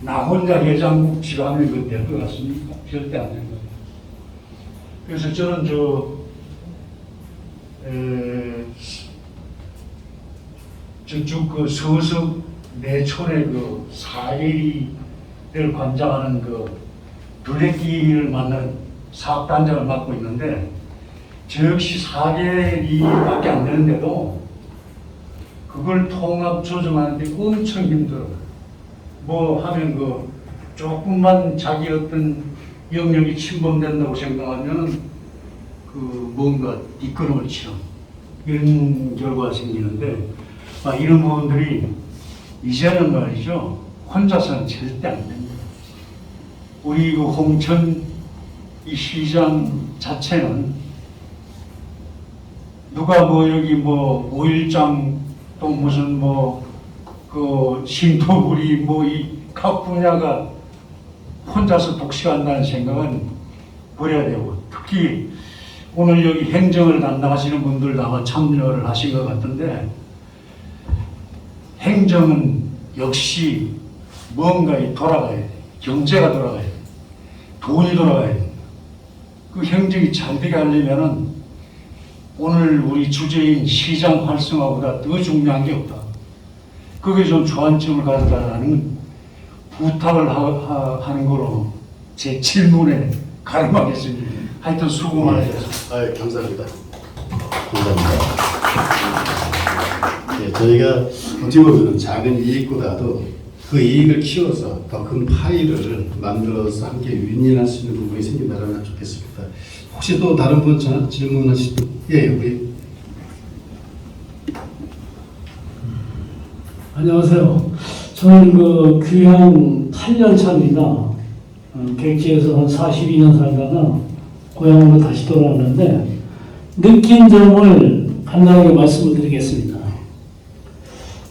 나 혼자 해장국 집 하면 될 것 같습니까? 절대 안 되는 거예요. 그래서 저는 저쪽 서석 내촌의 사계리를 관장하는 둘레길을 만나는 사업단장을 맡고 있는데 저 역시 사계리밖에 안 되는데도 그걸 통합 조정하는데 엄청 힘들어요. 하면 조금만 자기 어떤 영역이 침범된다고 생각하면 뭔가 뒷걸음을 치는 이런 결과가 생기는데 이런 부분들이 이제는 말이죠. 혼자서는 절대 안 됩니다. 우리 그 홍천 이 시장 자체는 누가 뭐 여기 뭐 5.1장 또 무슨 뭐 그 신토부리 뭐 이 각 분야가 혼자서 독식한다는 생각은 버려야 되고, 특히 오늘 여기 행정을 담당하시는 분들 나와 참여를 하신 것 같은데, 행정은 역시 뭔가에 돌아가야 돼. 경제가 돌아가야 돼. 돈이 돌아가야 돼. 그 행정이 잘 되게 하려면은 오늘 우리 주제인 시장 활성화보다 더 중요한 게 없다. 그게 좀 주안점을 가져달라는 부탁을 하는 거로 제 질문에 가름하겠습니다. 하여튼 수고 많으셨습니다. 아, 감사합니다. 감사합니다. 예, 저희가 어찌 보면 작은 이익보다도 그 이익을 키워서 더 큰 파이를 만들어서 함께 윈윈할 수 있는 부분이 생긴다면 좋겠습니다. 혹시 또 다른 분 질문하실 분? 예, 우리. 안녕하세요. 저는 그 귀향 8년 차입니다. 객지에서 한 42년 살다가 고향으로 다시 돌아왔는데 느낀 점을 간단하게 말씀을 드리겠습니다.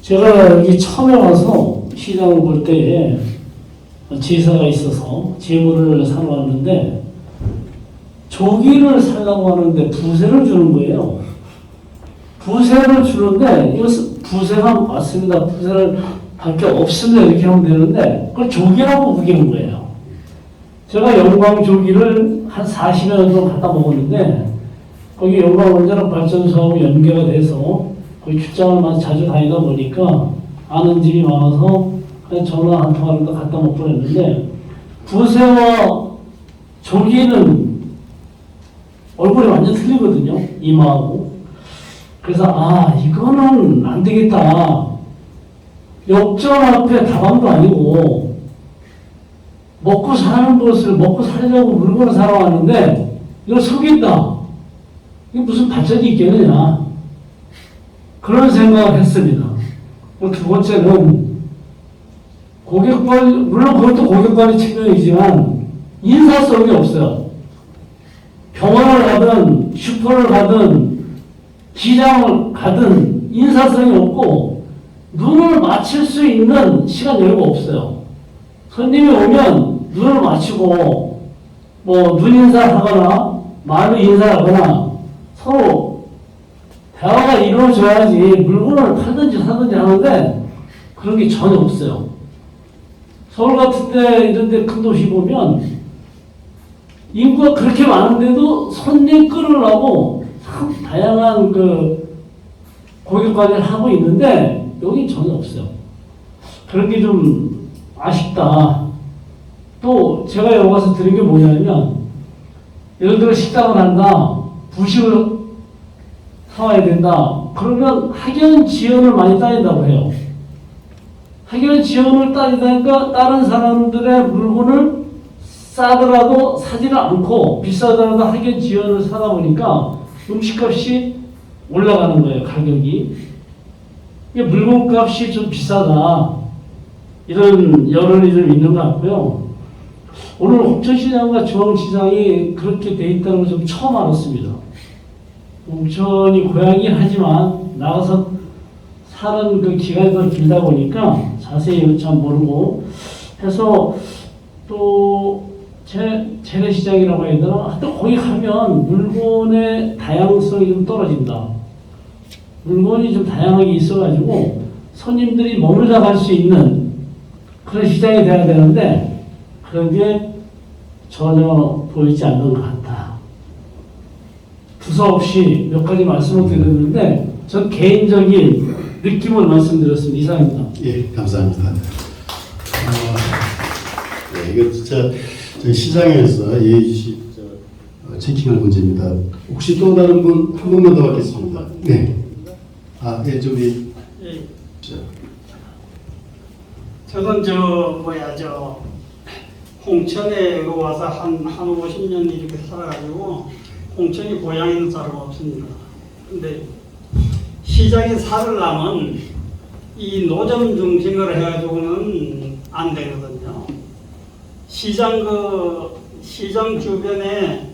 제가 여기 처음에 와서 시장을 볼 때에 제사가 있어서 재물을 사러 왔는데 조기를 살라고 하는데 부세를 주는 거예요. 부세를 주는데 이거 부세가 맞습니다. 부세를 밖에 없으면 이렇게 하면 되는데 그걸 조기라고 우기는 거예요. 제가 영광 조기를 한 40여 년 동안 갖다 먹었는데 거기 영광원자력 발전소하고 연계가 돼서 거기 출장을 많이 자주 다니다 보니까 아는 집이 많아서 그냥 전화 한 통화를 갖다 먹고 그랬는데 부세와 조기는 얼굴이 완전 틀리거든요. 이마하고. 그래서 이거는 안 되겠다. 역전 앞에 다방도 아니고 먹고 사는 것을 먹고 살려고 물건을 사러 왔는데 이걸 속인다. 이게 무슨 발전이 있겠느냐. 그런 생각을 했습니다. 두 번째는 고객관리, 물론 그것도 고객관리 측면이지만 인사성이 없어요. 병원을 가든 슈퍼를 가든 시장을 가든 인사성이 없고 눈을 맞출 수 있는 시간 여유가 없어요. 손님이 오면 눈을 맞추고 뭐 눈 인사를 하거나 말로 인사를 하거나 서로 대화가 이루어져야지 물건을 팔든지 사든지 하는데 그런 게 전혀 없어요. 서울 같은 데 이런 데 큰 도시 보면 인구가 그렇게 많은데도 손님 끌으려고 참 다양한 그 고객 관리를 하고 있는데 여기 전혀 없어요. 그런 게 좀 아쉽다. 또 제가 여기 와서 들은 게 뭐냐면 예를 들어 식당을 한다. 부식을 사와야 된다. 그러면 학연 지연을 많이 따진다고 해요. 학연 지연을 따지다니까 다른 사람들의 물건을 싸더라도 사지를 않고 비싸더라도 학연 지연을 사다 보니까 음식값이 올라가는 거예요. 가격이. 물건값이 좀 비싸다. 이런 여론이 좀 있는 것 같고요. 오늘 홍천시장과 중앙시장이 그렇게 돼 있다는 걸 좀 처음 알았습니다. 홍천이 고향이긴 하지만 나가서 사는 그 기간이 더 길다 보니까 자세히 잘 모르고 해서 또 재래시장이라고 해야 되나? 하여튼 거기 가면 물건의 다양성이 좀 떨어진다. 물건이 좀 다양하게 있어가지고 손님들이 머물러 갈 수 있는 그런 시장이 돼야 되는데 그런 게 전혀 보이지 않는 것 같다. 두서없이 몇 가지 말씀을 드렸는데 전 개인적인 느낌을 말씀드렸습니다. 이상입니다. 예, 감사합니다. 이거 진짜 저희 시장에서 예의주시 체킹할 문제입니다. 혹시 또 다른 분 한 분만 더 하겠습니다. 네. 네, 저기. 예. 저는 홍천에 와서 한 50년 이렇게 살아가지고 홍천이 고향인 사람 없습니다. 근데 시장에 살으려면 이 노점 중심으로 해가지고는 안 되거든요. 시장 주변에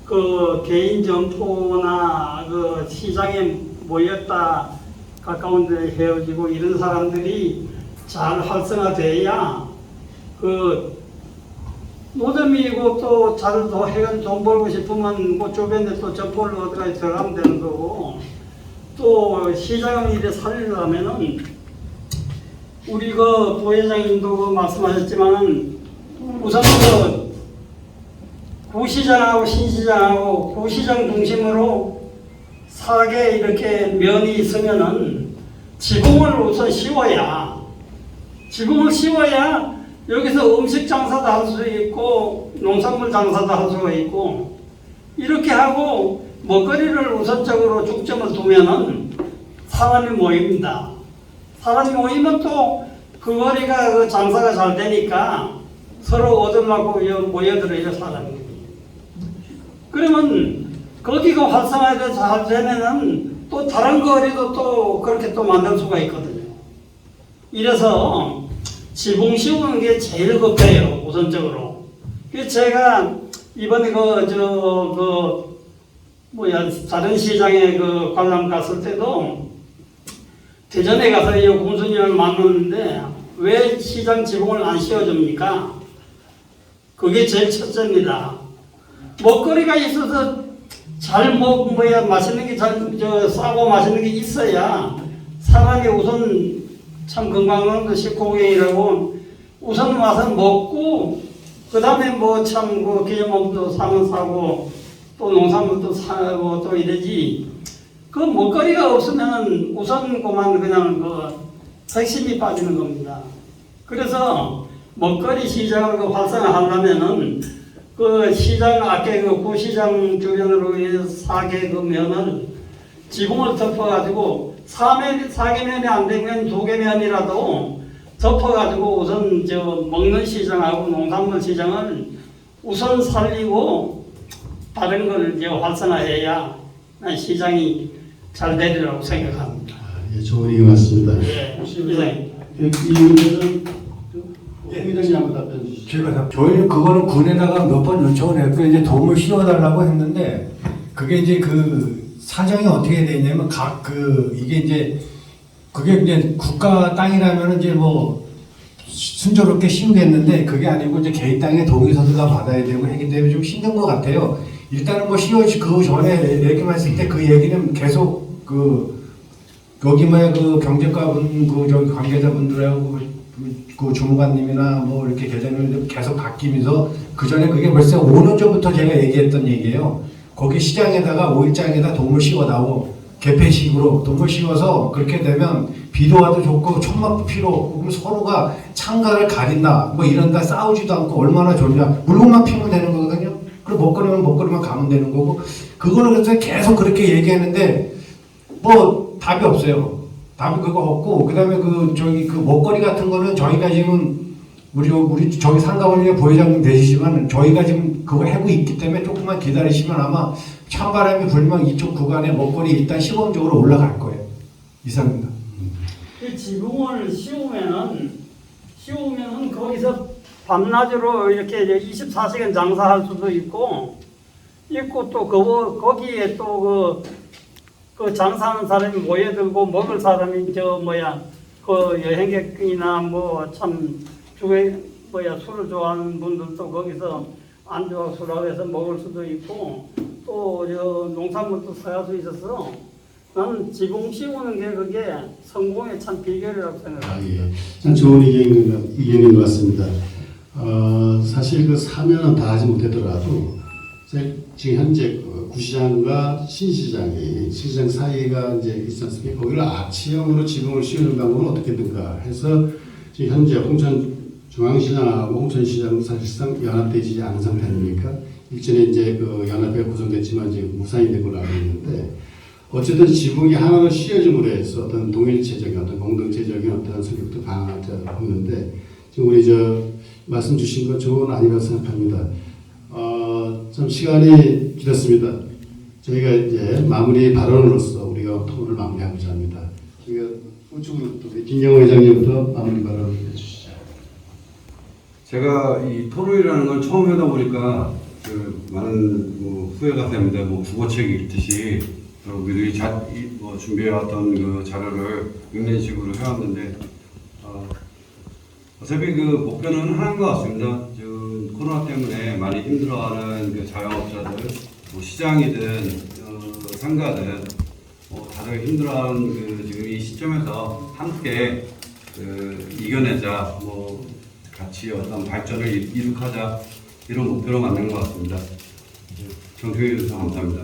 그 개인 점포나 그 시장에 모였다 가까운 데 헤어지고 이런 사람들이 잘 활성화돼야 그 노점이고 또 잘 돈 벌고 싶으면 그 주변에 또 점포를 어디까지 들어가면 되는 거고, 또 시장을 이래 살리려면은 우리 그 부회장님도 그 말씀하셨지만은 우선 그 구시장하고 신시장하고 구시장 중심으로 4개 이렇게 면이 있으면은 지붕을 우선 씌워야 여기서 음식 장사도 할 수 있고 농산물 장사도 할 수가 있고, 이렇게 하고 먹거리를 우선적으로 중점을 두면은 사람이 모입니다. 사람이 모이면 또 그 거리가 그 장사가 잘 되니까 서로 얻으려고 모여들어요, 사람이. 그러면 거기가 활성화가 잘 되면은 또 다른 거리도 또 그렇게 또 만들 수가 있거든요. 이래서 지붕 씌우는 게 제일 급해요, 우선적으로. 그래서 제가 이번에 다른 시장에 그 관람 갔을 때도 대전에 가서 이 공수님을 만났는데 왜 시장 지붕을 안 씌워줍니까? 그게 제일 첫째입니다. 먹거리가 있어서 맛있는 게 싸고 맛있는 게 있어야 사람이 우선 참 건강한 식고기라고 우선 와서 먹고, 그 다음에 기념품도 사면 사고 또 농산물도 사고 또 이러지. 그 먹거리가 없으면 우선 그냥 핵심이 빠지는 겁니다. 그래서 먹거리 시장을 활성화하려면은 그 시장 앞에 그 구시장 주변으로 4개 그 면을 지붕을 덮어가지고 4개 면이 안 되면 2개 면이라도 덮어가지고 우선 먹는 시장하고 농산물 시장을 우선 살리고 다른 걸 활성화해야 시장이 잘 되리라고 생각합니다. 예, 좋은 의견 같습니다. 예, 이 문제는 회장님 한번 답변 주시죠. 저희는 그거는 군에다가 몇 번 요청을 했고 이제 도움을 씌워달라고 했는데, 그게 이제 그 사정이 어떻게 되냐면 그게 이제 국가 땅이라면 이제 순조롭게 씌우겠는데, 그게 아니고 이제 개인 땅에 동의서도 다 받아야 되고 하기 때문에 좀 힘든 것 같아요. 일단은 그 전에 얘기만 했을 때 그 얘기는 계속 여기 경제과분 저기 관계자분들하고 그 주무관님이나 이렇게 계장님들 계속 바뀌면서, 그 전에 그게 벌써 5년 전부터 제가 얘기했던 얘기예요. 거기 시장에다가 5일장에다 동물 씌워다오, 개폐식으로 동물 씌워서 그렇게 되면 비도 와도 좋고 천막도 필요 없고, 그럼 서로가 창가를 가린다 이런다 싸우지도 않고 얼마나 좋냐. 물건만 피우면 되는 거거든요. 그리고 먹거리만 가면 되는 거고, 그거를 그래서 계속 그렇게 얘기했는데 답이 없어요. 답이 그거 없고, 그 다음에 그 먹거리 같은 거는 저희가 지금 우리 저기 상가원의 부회장님 되시지만 저희가 지금 그거 하고 있기 때문에 조금만 기다리시면 아마 찬바람이 불면 이쪽 구간에 먹거리 일단 시범적으로 올라갈 거예요. 이상입니다. 그 지붕을 씌우면은 거기서 밤낮으로 이렇게 24시간 장사할 수도 있고 또 거기에 또 그 장사하는 사람이 모여들고 먹을 사람이 그 여행객이나 술을 좋아하는 분들도 거기서 안주하고 술하고 해서 먹을 수도 있고, 또 농산물도 사갈 수 있어서 나는 지붕 씌우는 게 그게 성공의 참 비결이라고 생각합니다. 예. 참 좋은 의견인 것 같습니다. 사실 그 사면은 다 하지 못하더라도 지금 현재 구시장과 신시장 사이가 이제 있지 않습니까? 거기를 아치형으로 지붕을 씌우는 방법은 어떻게든가 해서 지금 현재 홍천 중앙시장하고 홍천시장 사실상 연합되지 않은 상태 아닙니까? 일전에 이제 그 연합회가 구성됐지만 이제 무산이 된 걸로 알고 있는데, 어쨌든 지붕이 하나로 씌워짐으로 해서 어떤 동일체적인 어떤 공동체적인 어떤 성격도 강화하자 보는데, 지금 우리 말씀 주신 거 좋은 아니라고 생각합니다. 좀 시간이 길었습니다. 저희가 이제 마무리 발언으로서 우리가 토론을 마무리하고자 합니다. 우측으로 또 김경호 회장님부터 마무리 발언을 해주시죠. 제가 이 토론이라는 걸 처음 하다 보니까 그 많은 후회가 됩니다. 국어책 읽듯이 우리들이 준비해왔던 그 자료를 읽는 식으로 해왔는데 어차피 그 목표는 하나인 것 같습니다. 지금 코로나 때문에 많이 힘들어하는 그 자영업자들, 시장이든 상가든 다들 힘들어하는 그 지금 이 시점에서 함께 이겨내자, 같이 어떤 발전을 이룩하자 이런 목표로 만든 것 같습니다. 경청해 주셔서 감사합니다.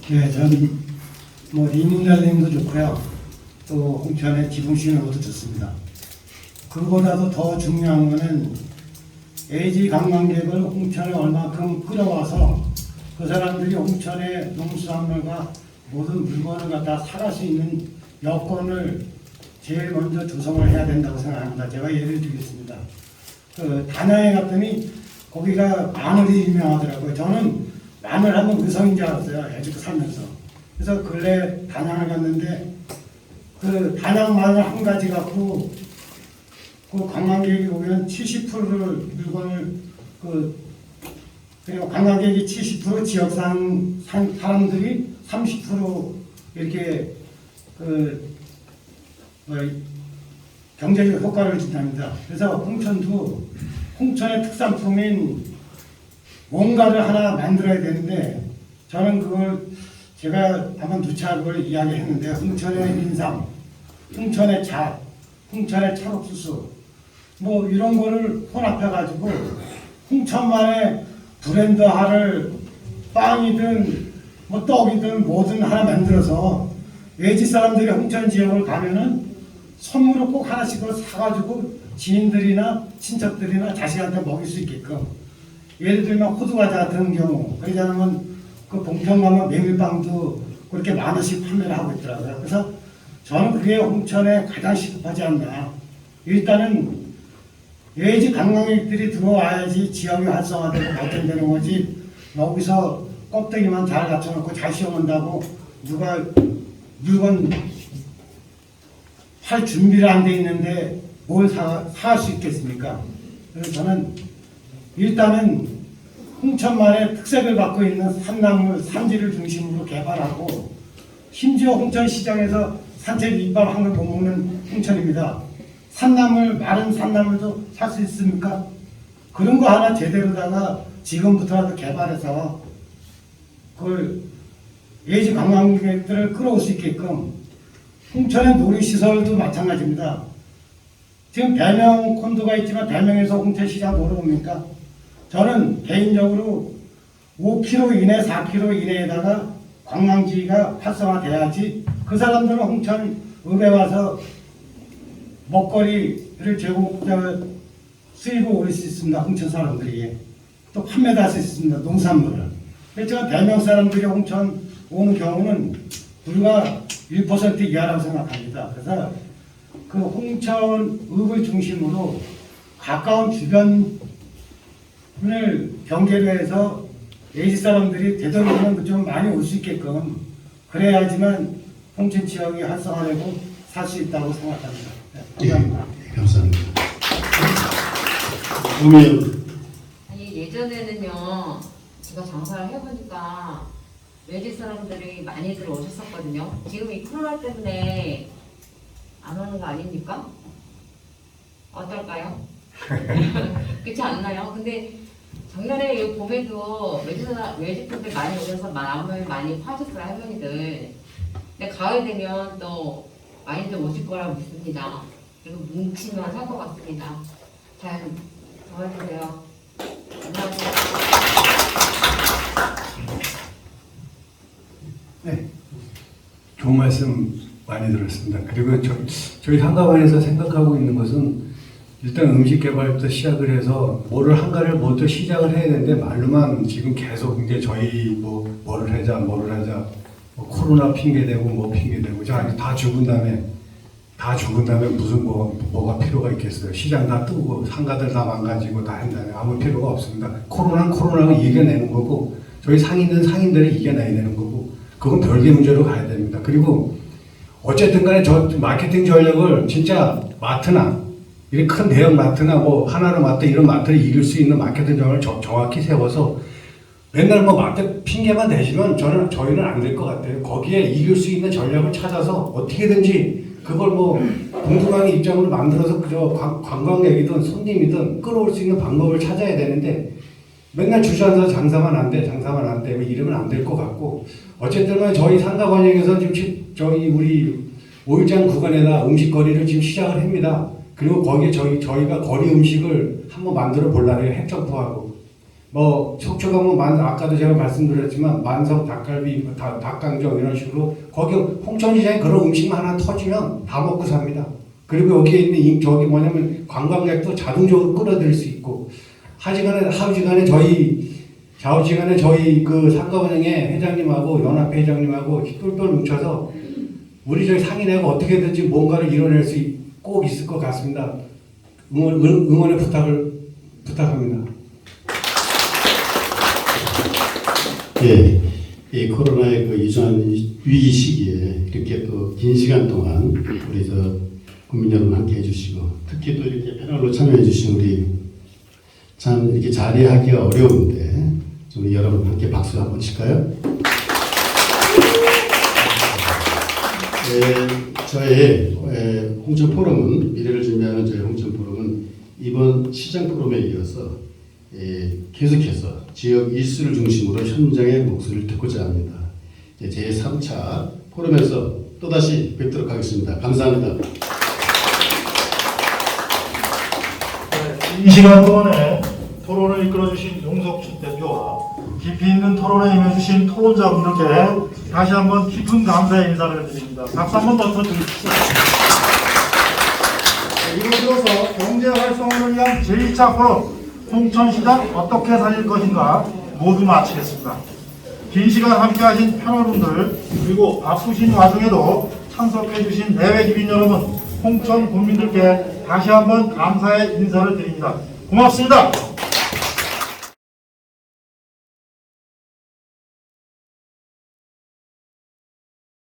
네, 저는 이민자님도 좋고요. 또 홍천의 지붕신호도 좋습니다. 그보다도 더 중요한 거는 LG 관광객을 홍천에 얼마큼 끌어와서 그 사람들이 홍천의 농수산물과 모든 물건을 갖다 사갈 수 있는 여건을 제일 먼저 조성을 해야 된다고 생각합니다. 제가 예를 들겠습니다. 그 단양에 갔더니 거기가 마늘이 유명하더라고요. 저는 마늘 하면 의성인 줄 알았어요. 예전 살면서. 그래서 근래 단양을 갔는데 그 단양 마늘 한 가지 갖고 그 관광객이 오면 70%를 물건을 그리고 관광객이 70% 지역산 사람들이 30% 이렇게 경제적 효과를 준답니다. 그래서 홍천도 홍천의 특산품인 뭔가를 하나 만들어야 되는데 저는 그걸 제가 한번 누차 그걸 이야기했는데 홍천의 민상, 홍천의 잣, 홍천의 찰옥수수 이런 거를 혼합해가지고 홍천만의 브랜드화를 빵이든 떡이든 뭐든 하나 만들어서 외지 사람들이 홍천 지역을 가면은 선물을 꼭 하나씩 사가지고 지인들이나 친척들이나 자식한테 먹일 수 있게끔 예를 들면 호두과자 같은 경우 그러지 않으면 그 봉평 가면 메밀빵도 그렇게 만 원씩 판매를 하고 있더라고요. 그래서 저는 그게 홍천에 가장 시급하지 않나. 일단은 외지 관광객들이 들어와야지 지역이 활성화되고 발전되는 거지 여기서 껍데기만 잘 갖춰놓고 잘 씌워놓는다고 누가 물건 팔 준비를 안 돼 있는데 뭘 살 수 있겠습니까? 그래서 저는 일단은 홍천만의 특색을 갖고 있는 산나물, 산지를 중심으로 개발하고 심지어 홍천시장에서 산채 밑밥 한 걸 못 먹는 홍천입니다. 산나물, 마른 산나물도 살 수 있습니까? 그런 거 하나 제대로다가 지금부터라도 개발해서 그걸 예지 관광객들을 끌어올 수 있게끔 홍천의 놀이시설도 마찬가지입니다. 지금 대명 콘도가 있지만 대명에서 홍천시장 보러 옵니까? 저는 개인적으로 5km 이내, 4km 이내에다가 관광지가 활성화돼야지 그 사람들은 홍천읍에 와서 먹거리를 수입을 올릴 수 있습니다. 홍천 사람들이. 또 판매도 할 수 있습니다. 농산물을. 그렇지만 대명 사람들이 홍천 오는 경우는 불과 1% 이하라고 생각합니다. 그래서 그 홍천읍을 중심으로 가까운 주변을 경계로 해서 예지 사람들이 되도록이면 좀 많이 올 수 있게끔 그래야지만 홍천 지역이 활성화되고 살 수 있다고 생각합니다. 네, 감사합니다. 예, 감사합니다. 아니 예전에는요 제가 장사를 해보니까 외지 사람들이 많이들 오셨었거든요. 지금 이 코로나 때문에 안 오는 거 아닙니까? 어떨까요? 그렇지 않나요? 근데 작년에 이 봄에도 외지 분들 많이 오셔서 마음을 많이 파셨어요, 할머니들. 근데 가을 되면 또 많이들 오실 거라고 믿습니다. 그리고 뭉치면 살 것 같습니다. 잘 도와주세요. 감사합니다. 네, 좋은 말씀 많이 들었습니다. 그리고 저희 상가관에서 생각하고 있는 것은 일단 음식 개발부터 시작을 해서 한가를 뭐부터 시작을 해야 되는데 말로만 지금 계속 이제 저희 뭐를 하자 코로나 핑계대고 핑계대고 다 죽은 다음에 무슨 뭐가 필요가 있겠어요. 시장 다 뜨고 상가들 다 망가지고 다 한다면 아무 필요가 없습니다. 코로나는 이겨내는 거고 저희 상인들이 이겨내야 되는 거고 그건 별개 문제로 가야 됩니다. 그리고 어쨌든 간에 저 마케팅 전략을 진짜 마트나 이런 큰 대형 마트나 뭐 하나로 마트 이런 마트를 이길 수 있는 마케팅 전략을 정확히 세워서 맨날 뭐 마트 핑계만 대시면 저희는 안 될 것 같아요. 거기에 이길 수 있는 전략을 찾아서 어떻게든지 그걸 뭐 동두강의 입장으로 만들어서 그저 관광객이든 손님이든 끌어올 수 있는 방법을 찾아야 되는데 맨날 주저앉아서 장사만 안 돼 뭐 이러면 안 될 것 같고 어쨌든 간에 저희 상가관역에서 지금 저희 우리 오일장 구간에다 음식거리를 지금 시작을 합니다. 그리고 거기에 저희가 거리 음식을 한번 만들어 보려고 해요. 핵점포하고 뭐 속초 가면 아까도 제가 말씀드렸지만 만석 닭갈비 닭강정 이런 식으로 거기 홍천시장에 그런 음식만 하나 터지면 다 먹고 삽니다. 그리고 여기에 있는 저기 뭐냐면 관광객도 자동적으로 끌어들일 수 있고 하루지간에 좌우지간에 저희 그 상가운영의 회장님하고 연합회 회장님하고 똘똘 뭉쳐서 우리 저희 상인회가 어떻게든지 뭔가를 이뤄낼 수 꼭 있을 것 같습니다. 응원의 부탁합니다. 예, 이 코로나의 그 이전 위기 시기에 이렇게 또 긴 시간 동안 우리 저 국민 여러분 함께 해주시고 특히 또 이렇게 패널로 참여해주신 우리 참 이렇게 자리하기가 어려운데 좀 여러분 함께 박수 한번 칠까요? 저희 홍천 포럼은 미래를 준비하는 저희 홍천 포럼은 이번 시장 포럼에 이어서 계속해서 지역 이슈를 중심으로 현장의 목소리를 듣고자 합니다. 제3차 포럼에서 또다시 뵙도록 하겠습니다. 감사합니다. 이 시간 동안에 토론을 이끌어주신 용석춘 대표와 깊이 있는 토론에 임해주신 토론자분들께 다시 한번 깊은 감사의 인사를 드립니다. 박수 한번 더 쳐드립시다. 이로써 경제 활성화를 위한 제2차 포럼 홍천시장 어떻게 살릴 것인가 모두 마치겠습니다. 긴 시간 함께하신 패널분들 그리고 바쁘신 와중에도 참석해주신 내외 주민 여러분 홍천 국민들께 다시 한번 감사의 인사를 드립니다. 고맙습니다.